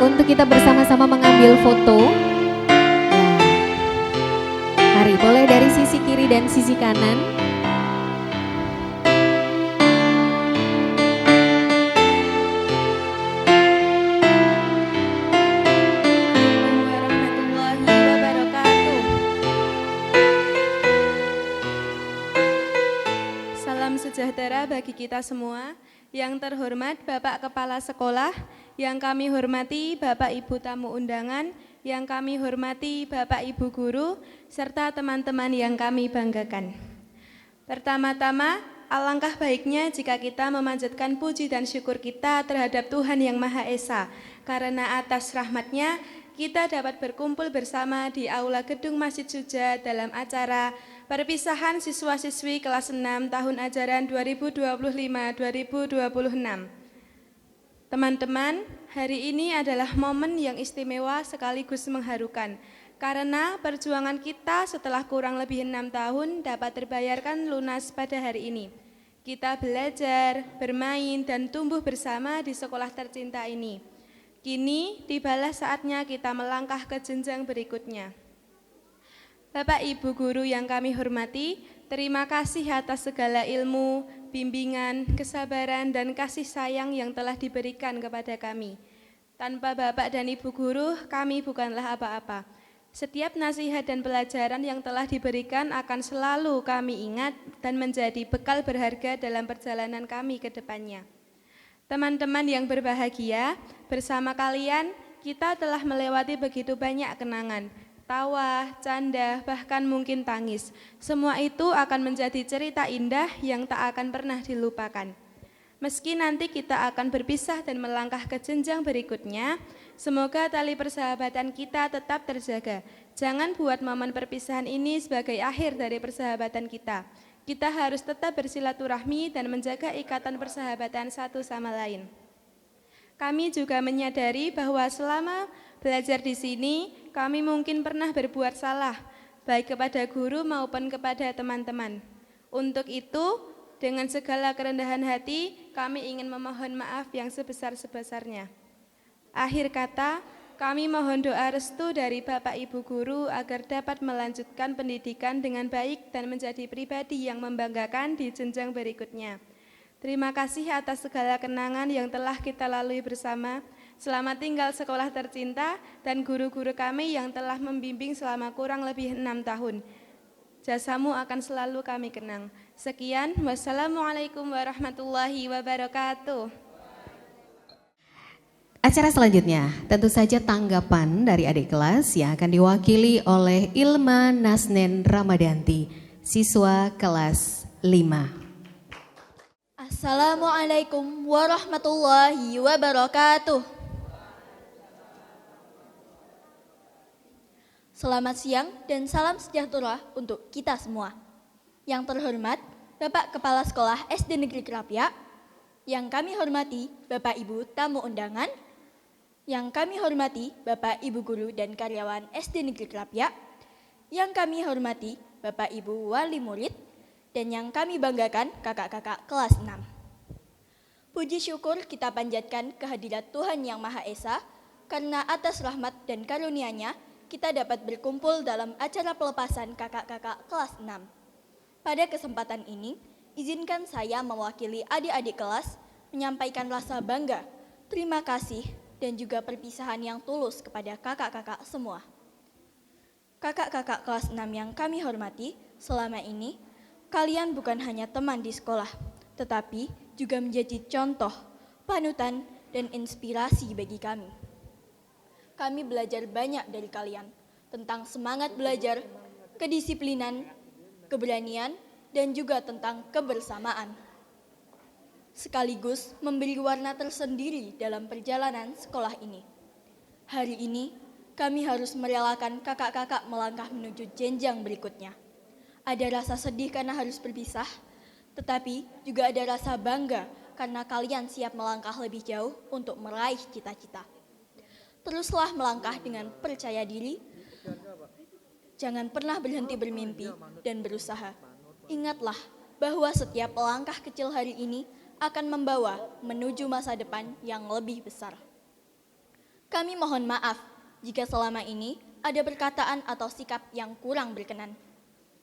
Untuk kita bersama-sama mengambil foto. Mari, boleh dari sisi kiri dan sisi kanan. Warahmatullahi wabarakatuh. Salam sejahtera bagi kita semua. Yang terhormat Bapak Kepala Sekolah, yang kami hormati Bapak Ibu tamu undangan, yang kami hormati Bapak Ibu guru, serta teman-teman yang kami banggakan. Pertama-tama, alangkah baiknya jika kita memanjatkan puji dan syukur kita terhadap Tuhan Yang Maha Esa, karena atas rahmat-Nya kita dapat berkumpul bersama di Aula Gedung Masjid Suja dalam acara perpisahan siswa-siswi kelas 6 tahun ajaran 2025-2026. Teman-teman, hari ini adalah momen yang istimewa sekaligus mengharukan. Karena perjuangan kita setelah kurang lebih 6 tahun dapat terbayarkan lunas pada hari ini. Kita belajar, bermain, dan tumbuh bersama di sekolah tercinta ini. Kini tibalah saatnya kita melangkah ke jenjang berikutnya. Bapak Ibu guru yang kami hormati, terima kasih atas segala ilmu, bimbingan, kesabaran, dan kasih sayang yang telah diberikan kepada kami. Tanpa Bapak dan Ibu guru, kami bukanlah apa-apa. Setiap nasihat dan pelajaran yang telah diberikan akan selalu kami ingat dan menjadi bekal berharga dalam perjalanan kami ke depannya. Teman-teman yang berbahagia, bersama kalian kita telah melewati begitu banyak kenangan, tawa, canda, bahkan mungkin tangis. Semua itu akan menjadi cerita indah yang tak akan pernah dilupakan. Meski nanti kita akan berpisah dan melangkah ke jenjang berikutnya, semoga tali persahabatan kita tetap terjaga. Jangan buat momen perpisahan ini sebagai akhir dari persahabatan kita. Kita harus tetap bersilaturahmi dan menjaga ikatan persahabatan satu sama lain. Kami juga menyadari bahwa selama belajar di sini, kami mungkin pernah berbuat salah, baik kepada guru maupun kepada teman-teman. Untuk itu, dengan segala kerendahan hati, kami ingin memohon maaf yang sebesar-sebesarnya. Akhir kata, kami mohon doa restu dari Bapak Ibu guru agar dapat melanjutkan pendidikan dengan baik dan menjadi pribadi yang membanggakan di jenjang berikutnya. Terima kasih atas segala kenangan yang telah kita lalui bersama. Selamat tinggal sekolah tercinta dan guru-guru kami yang telah membimbing selama kurang lebih 6 tahun. Jasamu akan selalu kami kenang. Sekian, wassalamualaikum warahmatullahi wabarakatuh. Acara selanjutnya, tentu saja tanggapan dari adik kelas yang akan diwakili oleh Ilma Nasnen Ramadanti, siswa kelas 5. Assalamualaikum warahmatullahi wabarakatuh. Selamat siang dan salam sejahtera untuk kita semua. Yang terhormat Bapak Kepala Sekolah SD Negeri Krapyak, yang kami hormati Bapak Ibu tamu undangan, yang kami hormati Bapak Ibu guru dan karyawan SD Negeri Krapyak, yang kami hormati Bapak Ibu wali murid, dan yang kami banggakan kakak-kakak kelas 6. Puji syukur kita panjatkan kehadirat Tuhan Yang Maha Esa, karena atas rahmat dan karunia-Nya kita dapat berkumpul dalam acara pelepasan kakak-kakak kelas 6. Pada kesempatan ini, izinkan saya mewakili adik-adik kelas menyampaikan rasa bangga, terima kasih, dan juga perpisahan yang tulus kepada kakak-kakak semua. Kakak-kakak kelas 6 yang kami hormati, selama ini kalian bukan hanya teman di sekolah, tetapi juga menjadi contoh, panutan, dan inspirasi bagi kami. Kami belajar banyak dari kalian tentang semangat belajar, kedisiplinan, keberanian, dan juga tentang kebersamaan. Sekaligus memberi warna tersendiri dalam perjalanan sekolah ini. Hari ini, kami harus merelakan kakak-kakak melangkah menuju jenjang berikutnya. Ada rasa sedih karena harus berpisah, tetapi juga ada rasa bangga karena kalian siap melangkah lebih jauh untuk meraih cita-cita. Teruslah melangkah dengan percaya diri. Jangan pernah berhenti bermimpi dan berusaha. Ingatlah bahwa setiap langkah kecil hari ini akan membawa menuju masa depan yang lebih besar. Kami mohon maaf jika selama ini ada perkataan atau sikap yang kurang berkenan.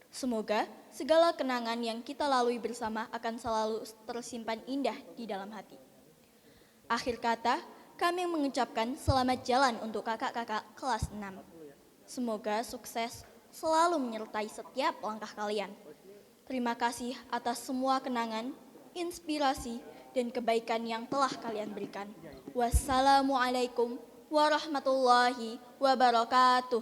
Semoga segala kenangan yang kita lalui bersama akan selalu tersimpan indah di dalam hati. Akhir kata, kami mengucapkan selamat jalan untuk kakak-kakak kelas 6. Semoga sukses selalu menyertai setiap langkah kalian. Terima kasih atas semua kenangan, inspirasi, dan kebaikan yang telah kalian berikan. Wassalamualaikum warahmatullahi wabarakatuh.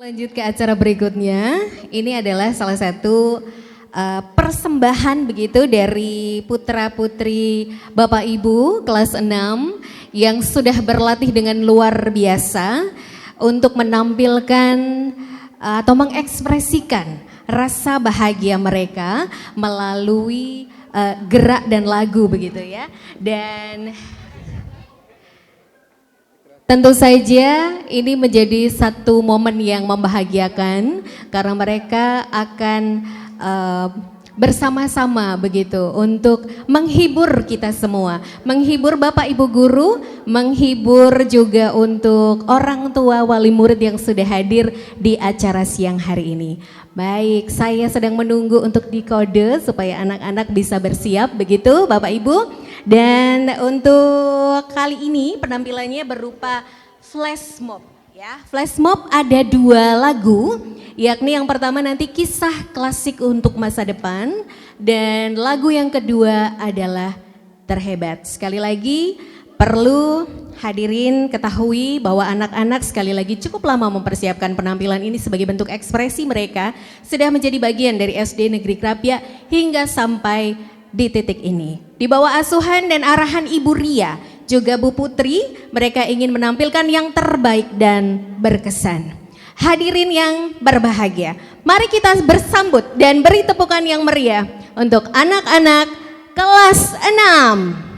Lanjut ke acara berikutnya, ini adalah salah satu persembahan begitu dari putra-putri Bapak Ibu kelas 6 yang sudah berlatih dengan luar biasa untuk menampilkan atau mengekspresikan rasa bahagia mereka melalui gerak dan lagu begitu ya. Dan Tentu saja ini menjadi satu momen yang membahagiakan karena mereka akan bersama-sama begitu untuk menghibur kita semua, menghibur Bapak Ibu guru, menghibur juga untuk orang tua wali murid yang sudah hadir di acara siang hari ini. Baik, saya sedang menunggu untuk dikode supaya anak-anak bisa bersiap begitu Bapak Ibu. Dan untuk kali ini penampilannya berupa flash mob ya. Flash mob ada 2 lagu, yakni yang pertama nanti kisah klasik untuk masa depan dan lagu yang kedua adalah terhebat. Sekali lagi perlu hadirin ketahui bahwa anak-anak sekali lagi cukup lama mempersiapkan penampilan ini sebagai bentuk ekspresi mereka sudah menjadi bagian dari SD Negeri Krapyak hingga sampai di titik ini. Di bawah asuhan dan arahan Ibu Ria juga Bu Putri, mereka ingin menampilkan yang terbaik dan berkesan. Hadirin yang berbahagia, mari kita bersambut dan beri tepukan yang meriah untuk anak-anak kelas 6.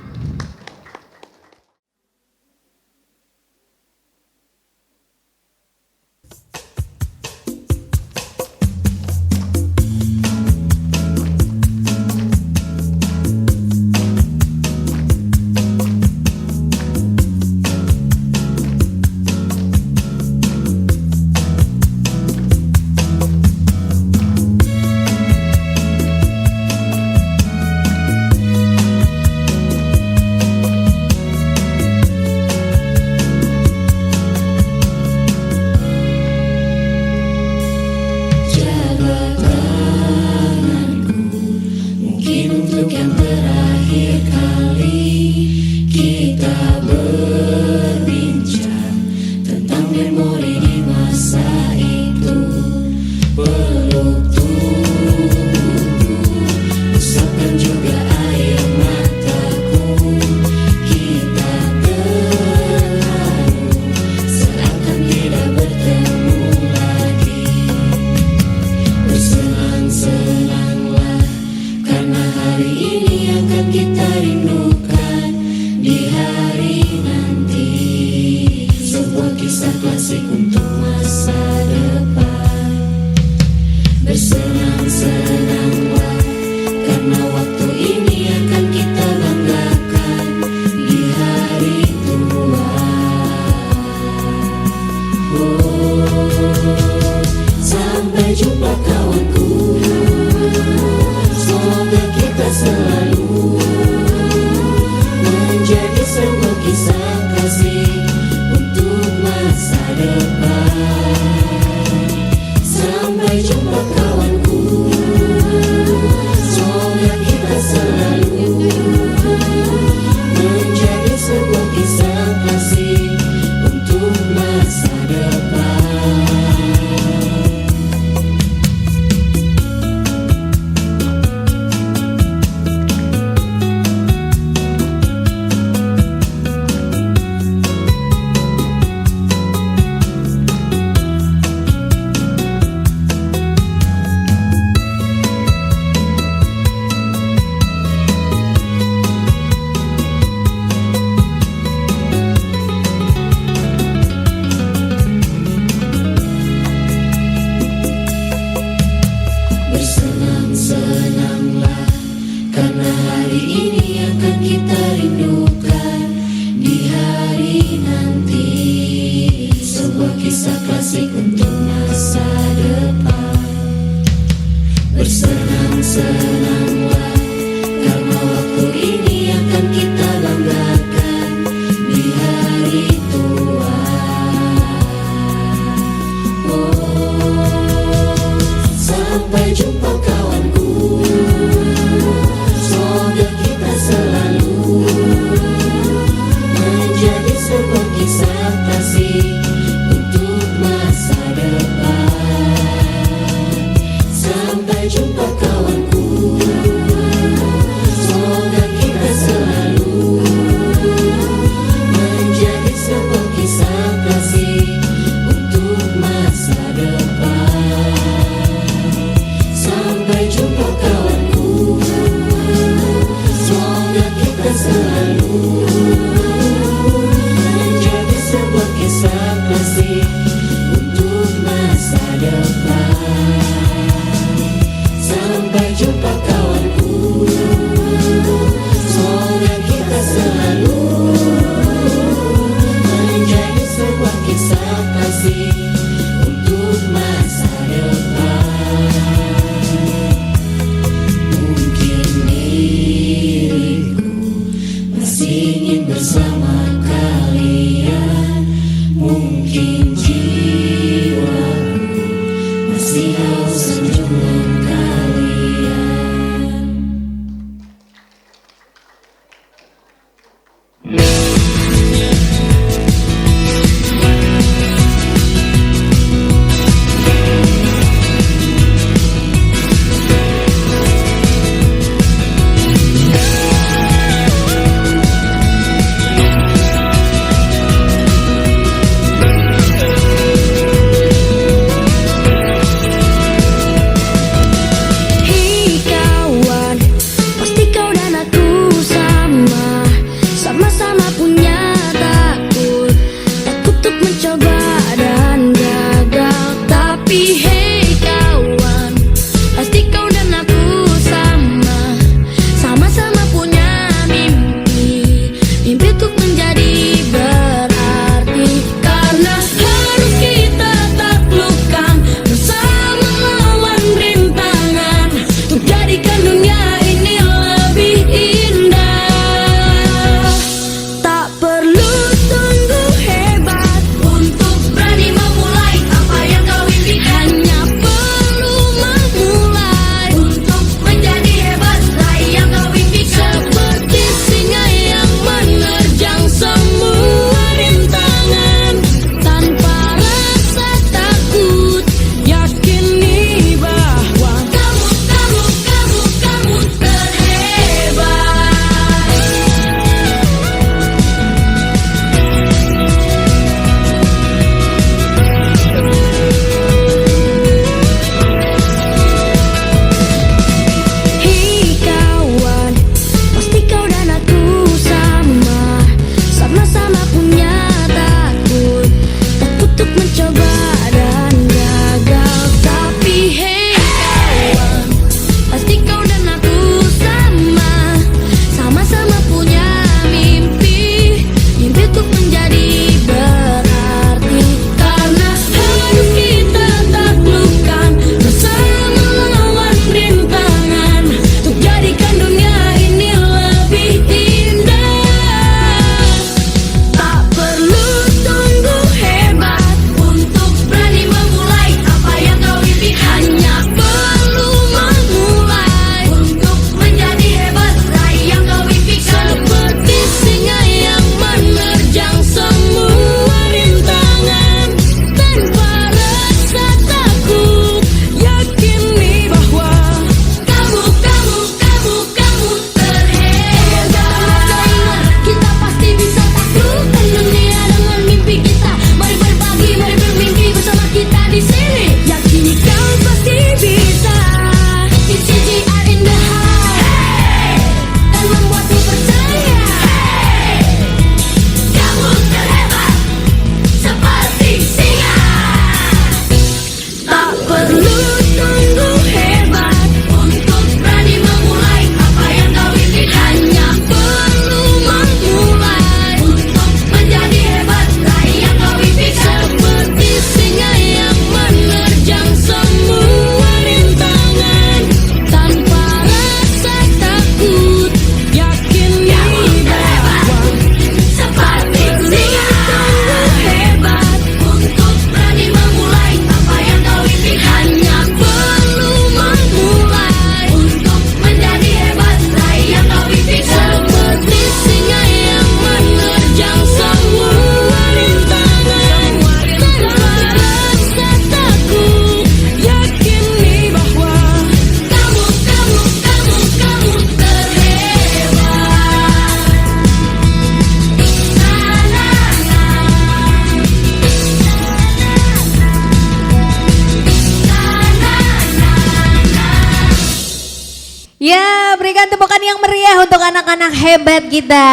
Ya, berikan tepukan yang meriah untuk anak-anak hebat kita.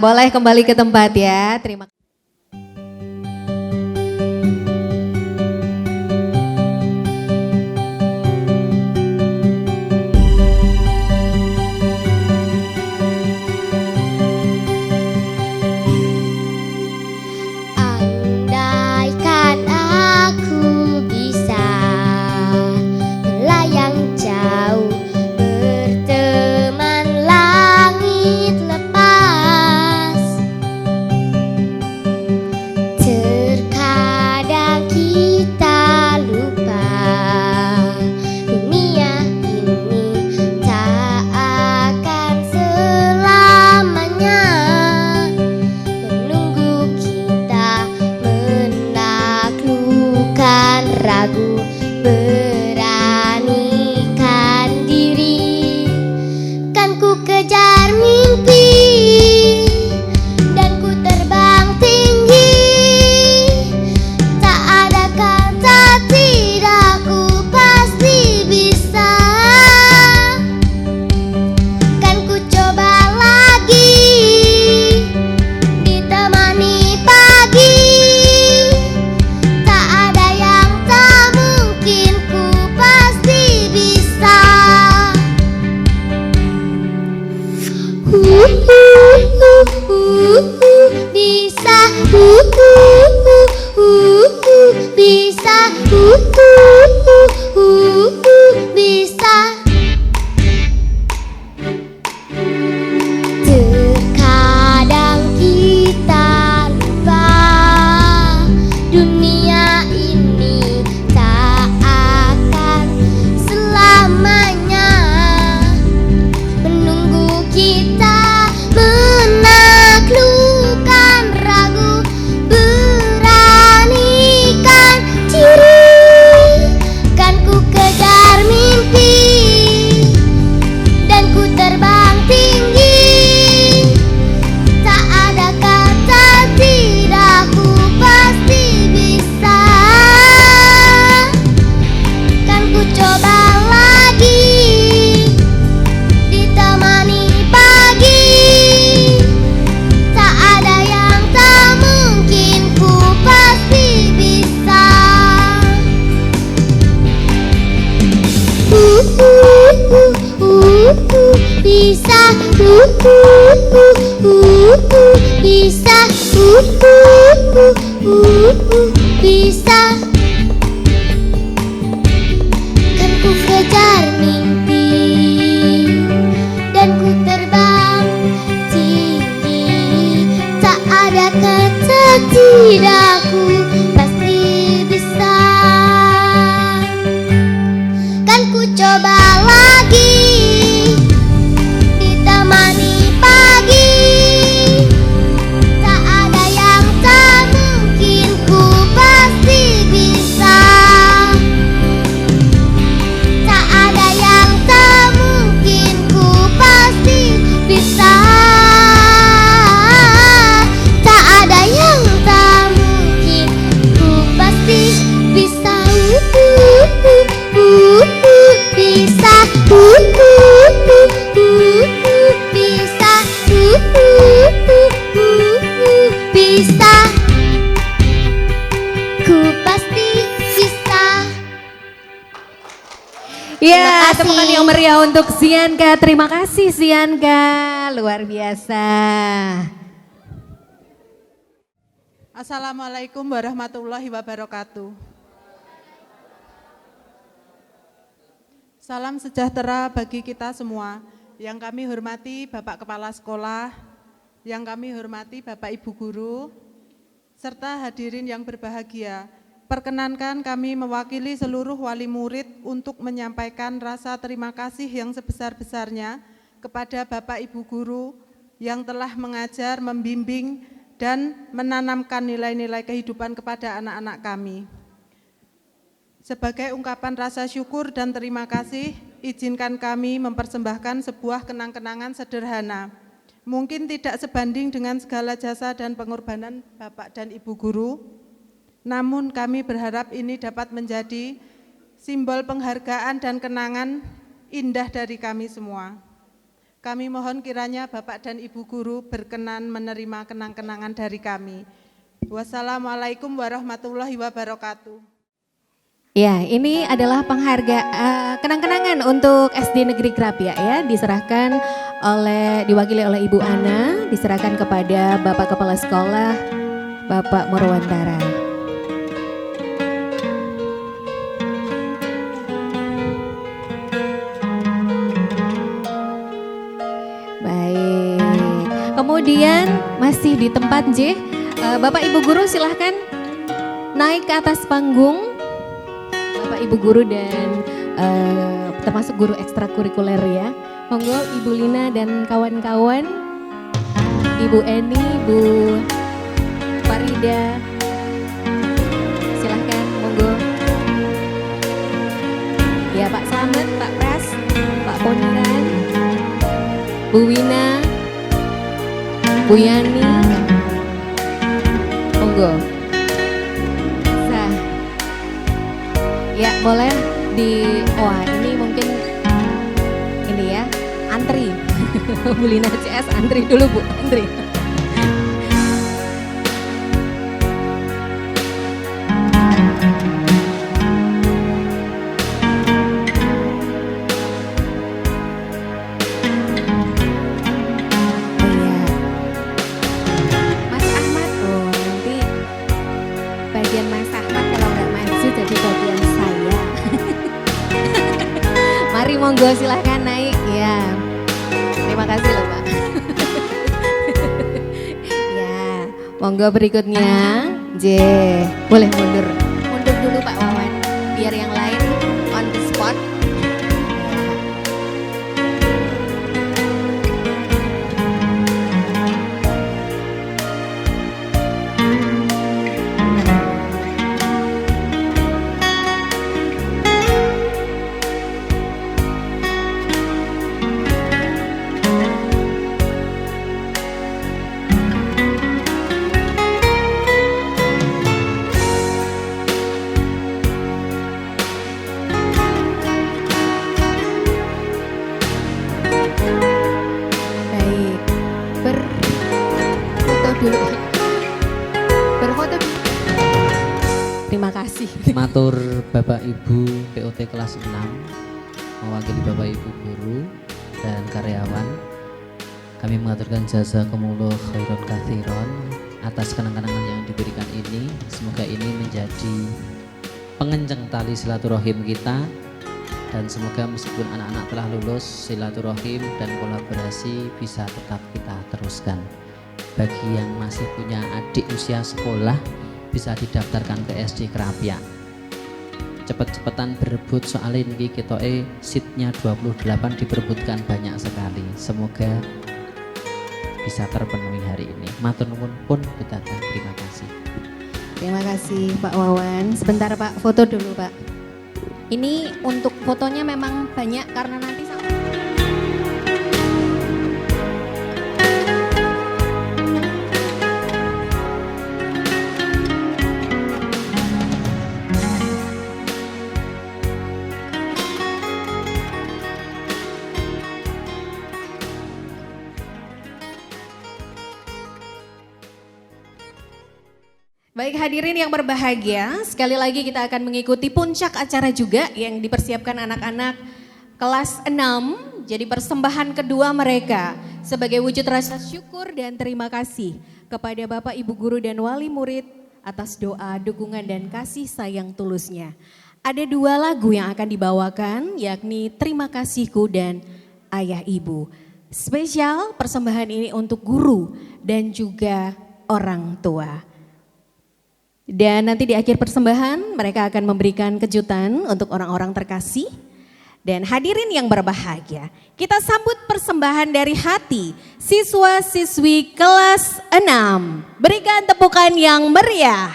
Boleh kembali ke tempat ya. Terima kasih. Andaikan aku bisa melayang jauh, berteman langit lepas. Terkadang kita lupa dunia ini tak akan selamanya menunggu kita menaklukkan ragu, beranikan diri. Kan ku kejar mimpi dan ku terbang tinggi, tak ada kata tidak, ku pasti bisa. Kan ku coba lagi ditemani pagi, tak ada yang tak mungkin, ku pasti bisa. Bisa, bisa, bisa. Terkadang kita lupa dunia ini tak akan selamanya menunggu kita menaklukkan ragu, beranikan diri. Kan ku kejar mimpi dan ku terbang tinggi, tak ada kata tidak, ku pasti bisa. Kan ku coba lagi ditemani pagi, tak ada yang tak mungkin, ku pasti bisa. Bisa, bisa, bisa. Kan ku kejar mimpi dan ku terbang tinggi, tak ada kata tidak, ku pasti bisa. Kan ku coba lagi ditemani pagi, tak ada yang tak mungkin, ku pasti bisa. Tak ada yang tak mungkin, ku pasti bisa. Tak ada yang tak mungkin, ku pasti bisa. Bisa, bisa, bisa. Ku pasti bisa. Ya, Terima kasih. tepukan yang meriah untuk Zianka. Terima kasih Zianka, luar biasa. Assalamualaikum warahmatullahi wabarakatuh. Salam sejahtera bagi kita semua. Yang kami hormati Bapak Kepala Sekolah, yang kami hormati Bapak Ibu Guru, serta hadirin yang berbahagia. Perkenankan kami mewakili seluruh wali murid untuk menyampaikan rasa terima kasih yang sebesar-besarnya kepada Bapak Ibu Guru yang telah mengajar, membimbing, dan menanamkan nilai-nilai kehidupan kepada anak-anak kami. Sebagai ungkapan rasa syukur dan terima kasih, izinkan kami mempersembahkan sebuah kenang-kenangan sederhana. Mungkin tidak sebanding dengan segala jasa dan pengorbanan Bapak dan Ibu Guru, namun kami berharap ini dapat menjadi simbol penghargaan dan kenangan indah dari kami semua. Kami mohon kiranya Bapak dan Ibu Guru berkenan menerima kenang-kenangan dari kami. Wassalamualaikum warahmatullahi wabarakatuh. Ya, ini adalah penghargaan kenang-kenangan untuk SD Negeri Krapyak ya, diserahkan diwakili oleh Ibu Ana, diserahkan kepada Bapak Kepala Sekolah, Bapak Murwantara. Baik, kemudian masih di tempat J, Bapak Ibu Guru silahkan naik ke atas panggung. Bapak Ibu Guru dan termasuk guru ekstrakurikuler ya. Monggo Ibu Lina dan kawan-kawan, Ibu Eni, Ibu Farida, silahkan monggo. Ya Pak Slamet, Pak Pras, Pak Poniran, Bu Wina, Bu Yani, monggo. Ya boleh wah ini mungkin ini ya, antri. Bu Lina CS antri dulu Bu, antri. Mas Ahmad, nanti bagian Mas Ahmad kalau nggak maju jadi bagian saya. Mari monggo silahkan naik ya. Terima kasih loh Pak. Ya, monggo berikutnya J. Boleh mundur dulu Pak Wawan, biar yang lain on the spot. Terima kasih. Matur Bapak Ibu POT kelas 6, mewakili Bapak Ibu guru dan karyawan, kami mengaturkan jazakumullah khairan katsiran atas kenang-kenangan yang diberikan ini. Semoga ini menjadi pengencang tali silaturahim kita, dan semoga meskipun anak-anak telah lulus, silaturahim dan kolaborasi bisa tetap kita teruskan. Bagi yang masih punya adik usia sekolah, bisa didaftarkan ke SD Krapyak. Cepet-cepetan berebut soalnya ini kita seatnya 28 diperebutkan banyak sekali. Semoga bisa terpenuhi hari ini. Matur nuwun pun betatan. Terima kasih. Terima kasih Pak Wawan. Sebentar Pak, foto dulu Pak. Ini untuk fotonya memang banyak karena nanti Baik hadirin yang berbahagia, sekali lagi kita akan mengikuti puncak acara juga yang dipersiapkan anak-anak kelas 6. Jadi persembahan kedua mereka sebagai wujud rasa syukur dan terima kasih kepada Bapak Ibu Guru dan Wali Murid atas doa, dukungan dan kasih sayang tulusnya. Ada 2 lagu yang akan dibawakan, yakni Terima Kasihku dan Ayah Ibu. Spesial persembahan ini untuk guru dan juga orang tua. Dan nanti di akhir persembahan mereka akan memberikan kejutan untuk orang-orang terkasih. Dan hadirin yang berbahagia, kita sambut persembahan dari hati siswa-siswi kelas 6. Berikan tepukan yang meriah.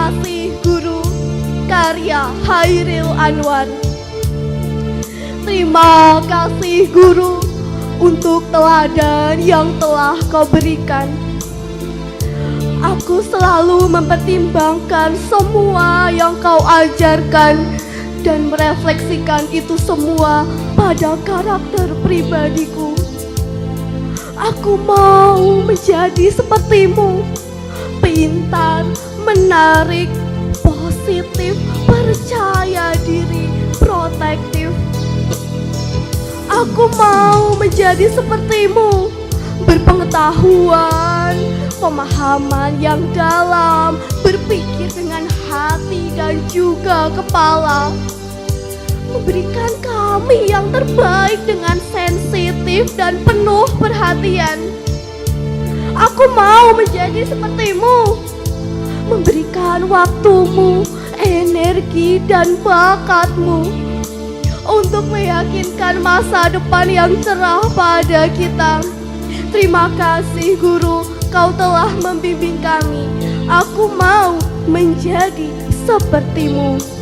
kasih guru, karya Hairil Anwar. Terima kasih guru untuk teladan yang telah kau berikan. Aku selalu mempertimbangkan semua yang kau ajarkan dan merefleksikan itu semua pada karakter pribadiku. Aku mau menjadi sepertimu, pintar, menarik, positif, percaya diri, protektif. Aku mau menjadi sepertimu, berpengetahuan, pemahaman yang dalam, berpikir dengan hati dan juga kepala, memberikan kami yang terbaik dengan sensitif dan penuh perhatian. Aku mau menjadi sepertimu, memberikan waktumu, energi dan bakatmu untuk meyakinkan masa depan yang cerah pada kita. Terima kasih guru, kau telah membimbing kami. Aku mau menjadi sepertimu.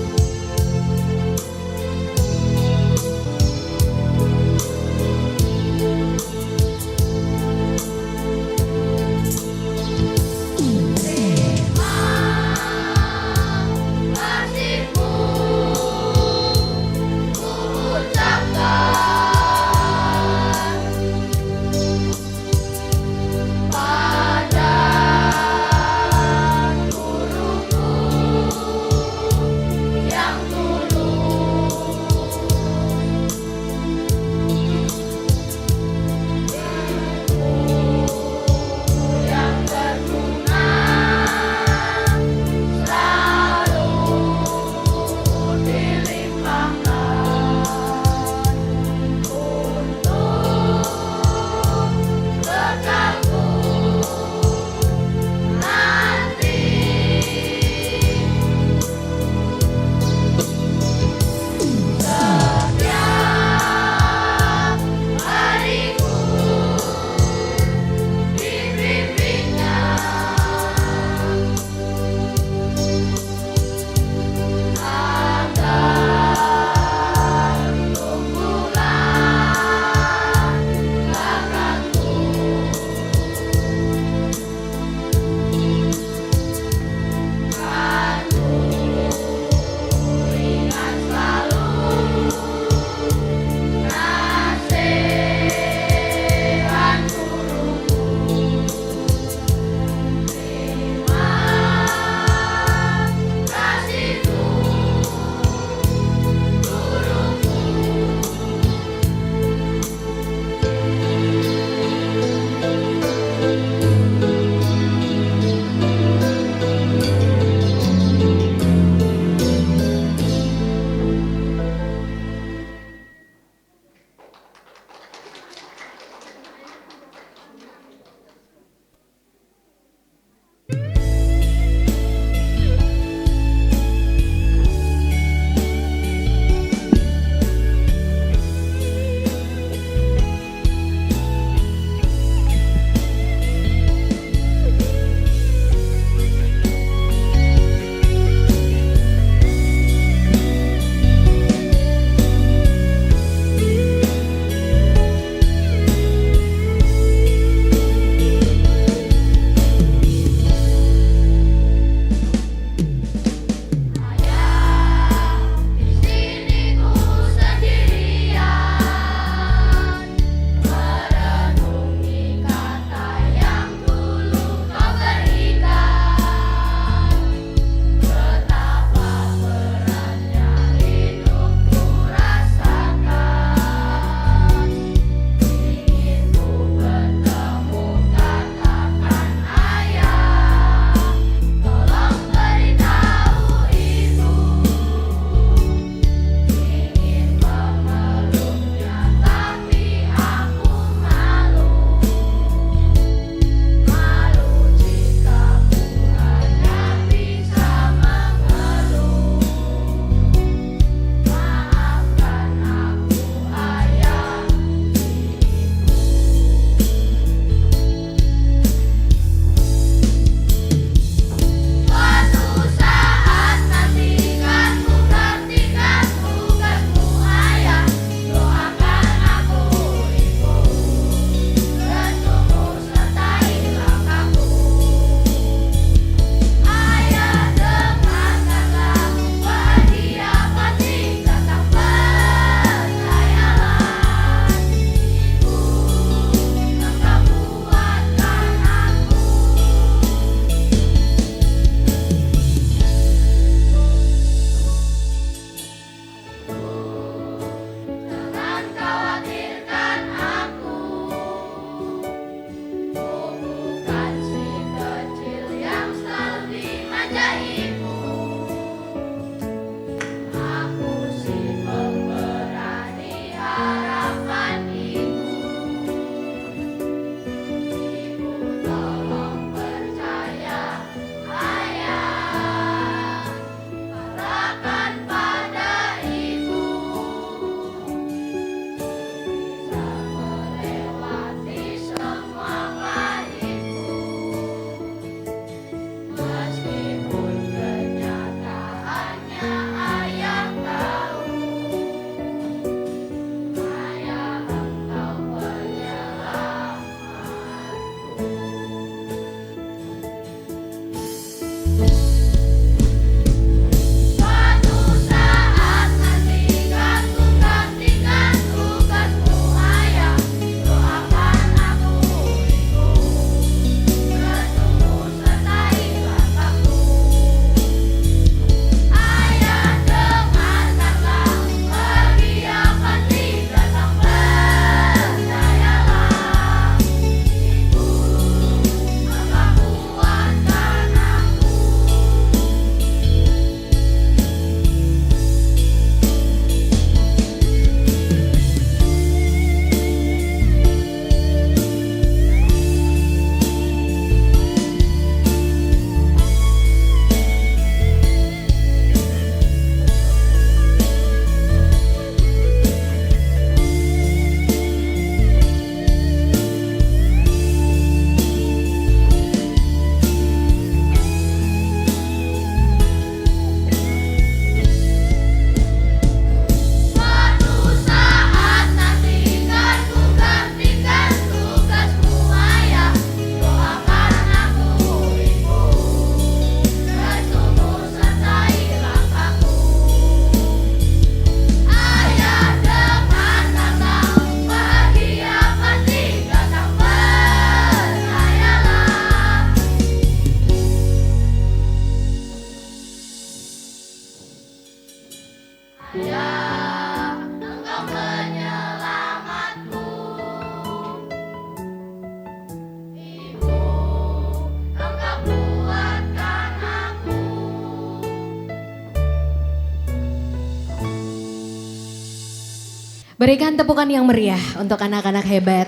Berikan tepukan yang meriah untuk anak-anak hebat.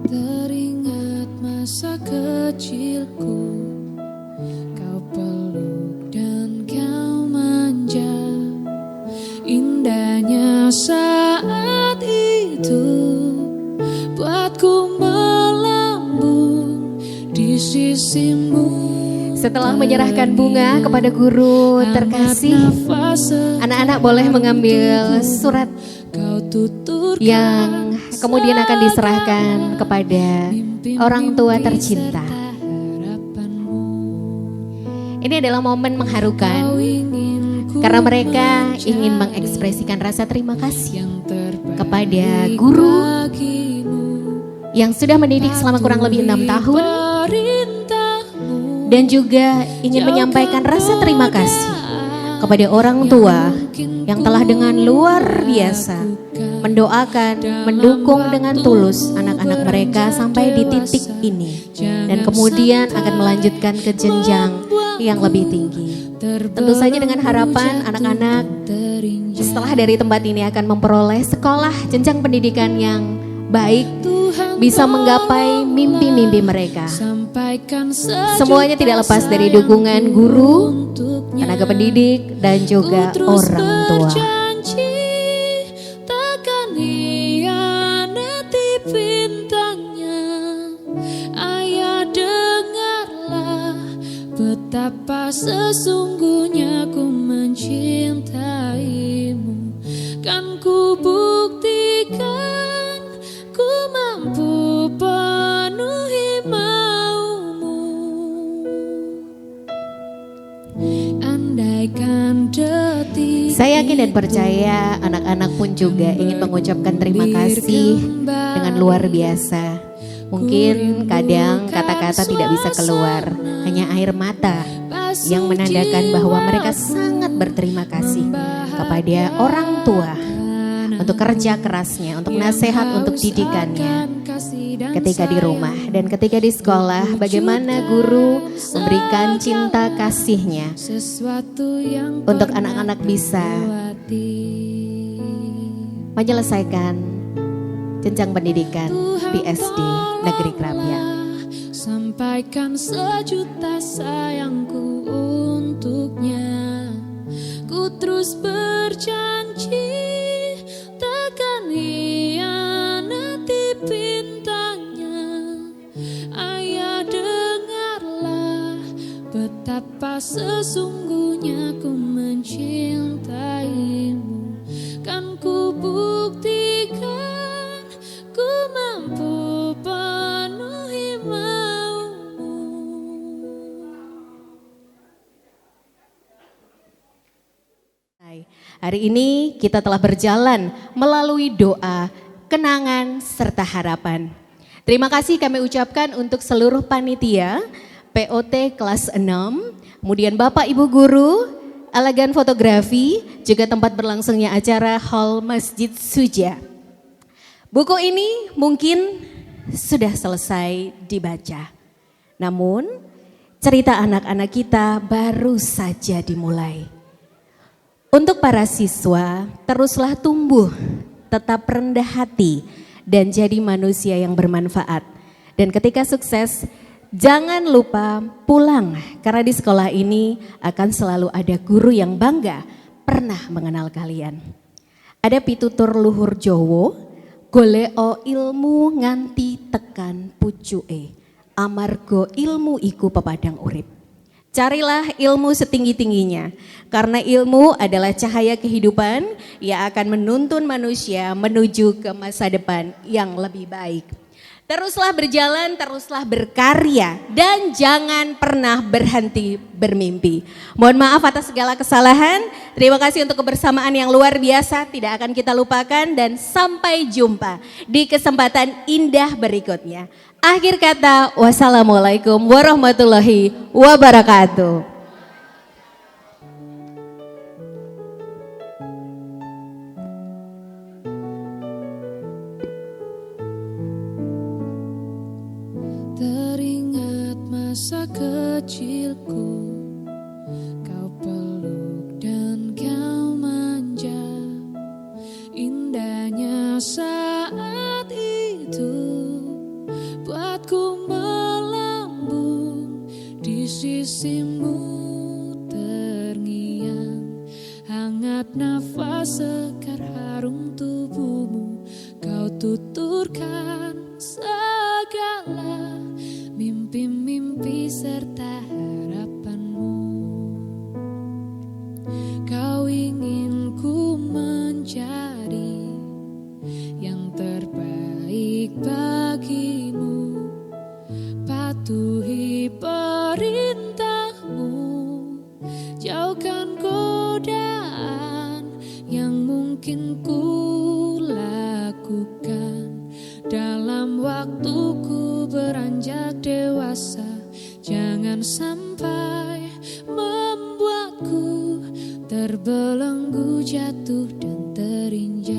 Teringat masa kecilku, kau peluk dan kau manja. Indahnya saat itu buatku melambung di sisimu. Setelah menyerahkan bunga kepada guru terkasih, anak-anak boleh mengambil surat yang kemudian akan diserahkan kepada orang tua tercinta. Ini adalah momen mengharukan karena mereka ingin mengekspresikan rasa terima kasih kepada guru yang sudah mendidik selama kurang lebih 6 tahun. Dan juga ingin menyampaikan rasa terima kasih kepada orang tua yang telah dengan luar biasa mendoakan, mendukung dengan tulus anak-anak mereka sampai di titik ini. Dan kemudian akan melanjutkan ke jenjang yang lebih tinggi. Tentu saja dengan harapan anak-anak setelah dari tempat ini akan memperoleh sekolah jenjang pendidikan yang baik, bisa menggapai mimpi-mimpi mereka. Semuanya tidak lepas dari dukungan guru, tenaga pendidik, dan juga orang tua. Takkan hianati bintangnya. Ayah, dengarlah betapa sesungguhnya ku mencintaimu. Kan ku buktikan ku mampu penuhi maumu. Andaikan detik. Saya yakin dan percaya anak-anak pun juga ingin mengucapkan terima kasih dengan luar biasa. Mungkin kadang kata-kata tidak bisa keluar, hanya air mata yang menandakan bahwa mereka sangat berterima kasih kepada orang tua untuk kerja kerasnya, untuk nasihat, untuk didikannya ketika di rumah dan ketika di sekolah. Bagaimana guru memberikan cinta kasihnya untuk anak-anak bisa menyelesaikan jenjang pendidikan di SD Negeri Krapyak. Sampaikan sejuta sayangku untuknya. Ku terus berjanji takkan hianati bintangnya. Ayah, dengarlah betapa sesungguhnya ku mencintaimu. Kan ku buktikan ku mampu penuhi maumu. Hari ini kita telah berjalan melalui doa, kenangan, serta harapan. Terima kasih kami ucapkan untuk seluruh panitia, POT kelas 6, kemudian Bapak Ibu Guru, elegan fotografi, juga tempat berlangsungnya acara Hall Masjid Suja. Buku ini mungkin sudah selesai dibaca, namun cerita anak-anak kita baru saja dimulai. Untuk para siswa, teruslah tumbuh, tetap rendah hati, dan jadi manusia yang bermanfaat. Dan ketika sukses, jangan lupa pulang, karena di sekolah ini akan selalu ada guru yang bangga pernah mengenal kalian. Ada pitutur luhur Jowo, goleo ilmu nganti tekan pucuke, amarga ilmu iku pepadang urip. Carilah ilmu setinggi-tingginya, karena ilmu adalah cahaya kehidupan yang akan menuntun manusia menuju ke masa depan yang lebih baik. Teruslah berjalan, teruslah berkarya, dan jangan pernah berhenti bermimpi. Mohon maaf atas segala kesalahan, terima kasih untuk kebersamaan yang luar biasa, tidak akan kita lupakan, dan sampai jumpa di kesempatan indah berikutnya. Akhir kata, wassalamualaikum warahmatullahi wabarakatuh. Teringat masa kecilku, kau peluk dan kau manja. melupakan segala mimpi-mimpi serta harapanmu. Kau ingin ku menjadi yang terbaik bagimu, patuhi perintahmu, jauhkan godaan yang mungkin ku lakukan dalam waktuku beranjak dewasa. Jangan sampai membuatku terbelenggu, jatuh dan terinjak.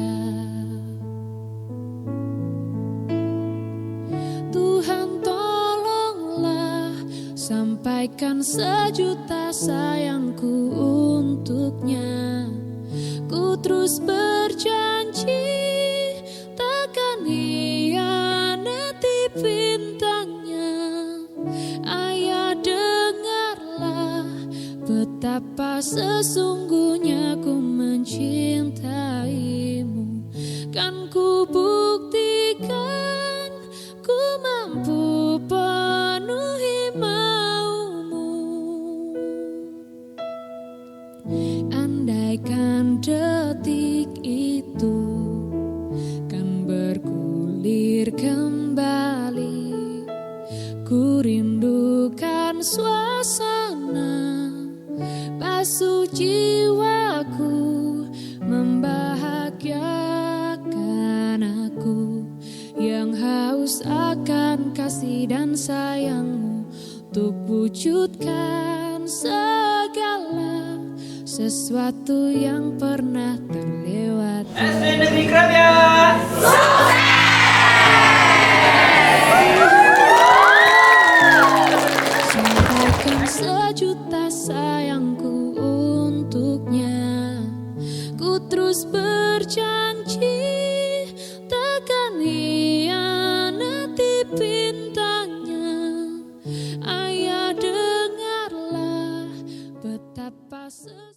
Tuhan tolonglah, sampaikan sejuta sayangku untuknya. Ku terus berjanji takkan hianati bintangnya. Ayah, dengarlah betapa sesungguhnya ku mencintaimu. Kan ku buktikan ku mampu penuhi maumu. Andaikan detik itu kan bergulir kembali, ku rindukan suasana basuh jiwaku, membahagiakan aku yang haus akan kasih dan sayangmu, untuk wujudkan segala sesuatu yang pernah terlewati. SD Negeri Krapyak. Sampaikan sejuta sayangku untuknya. Ku terus berjanji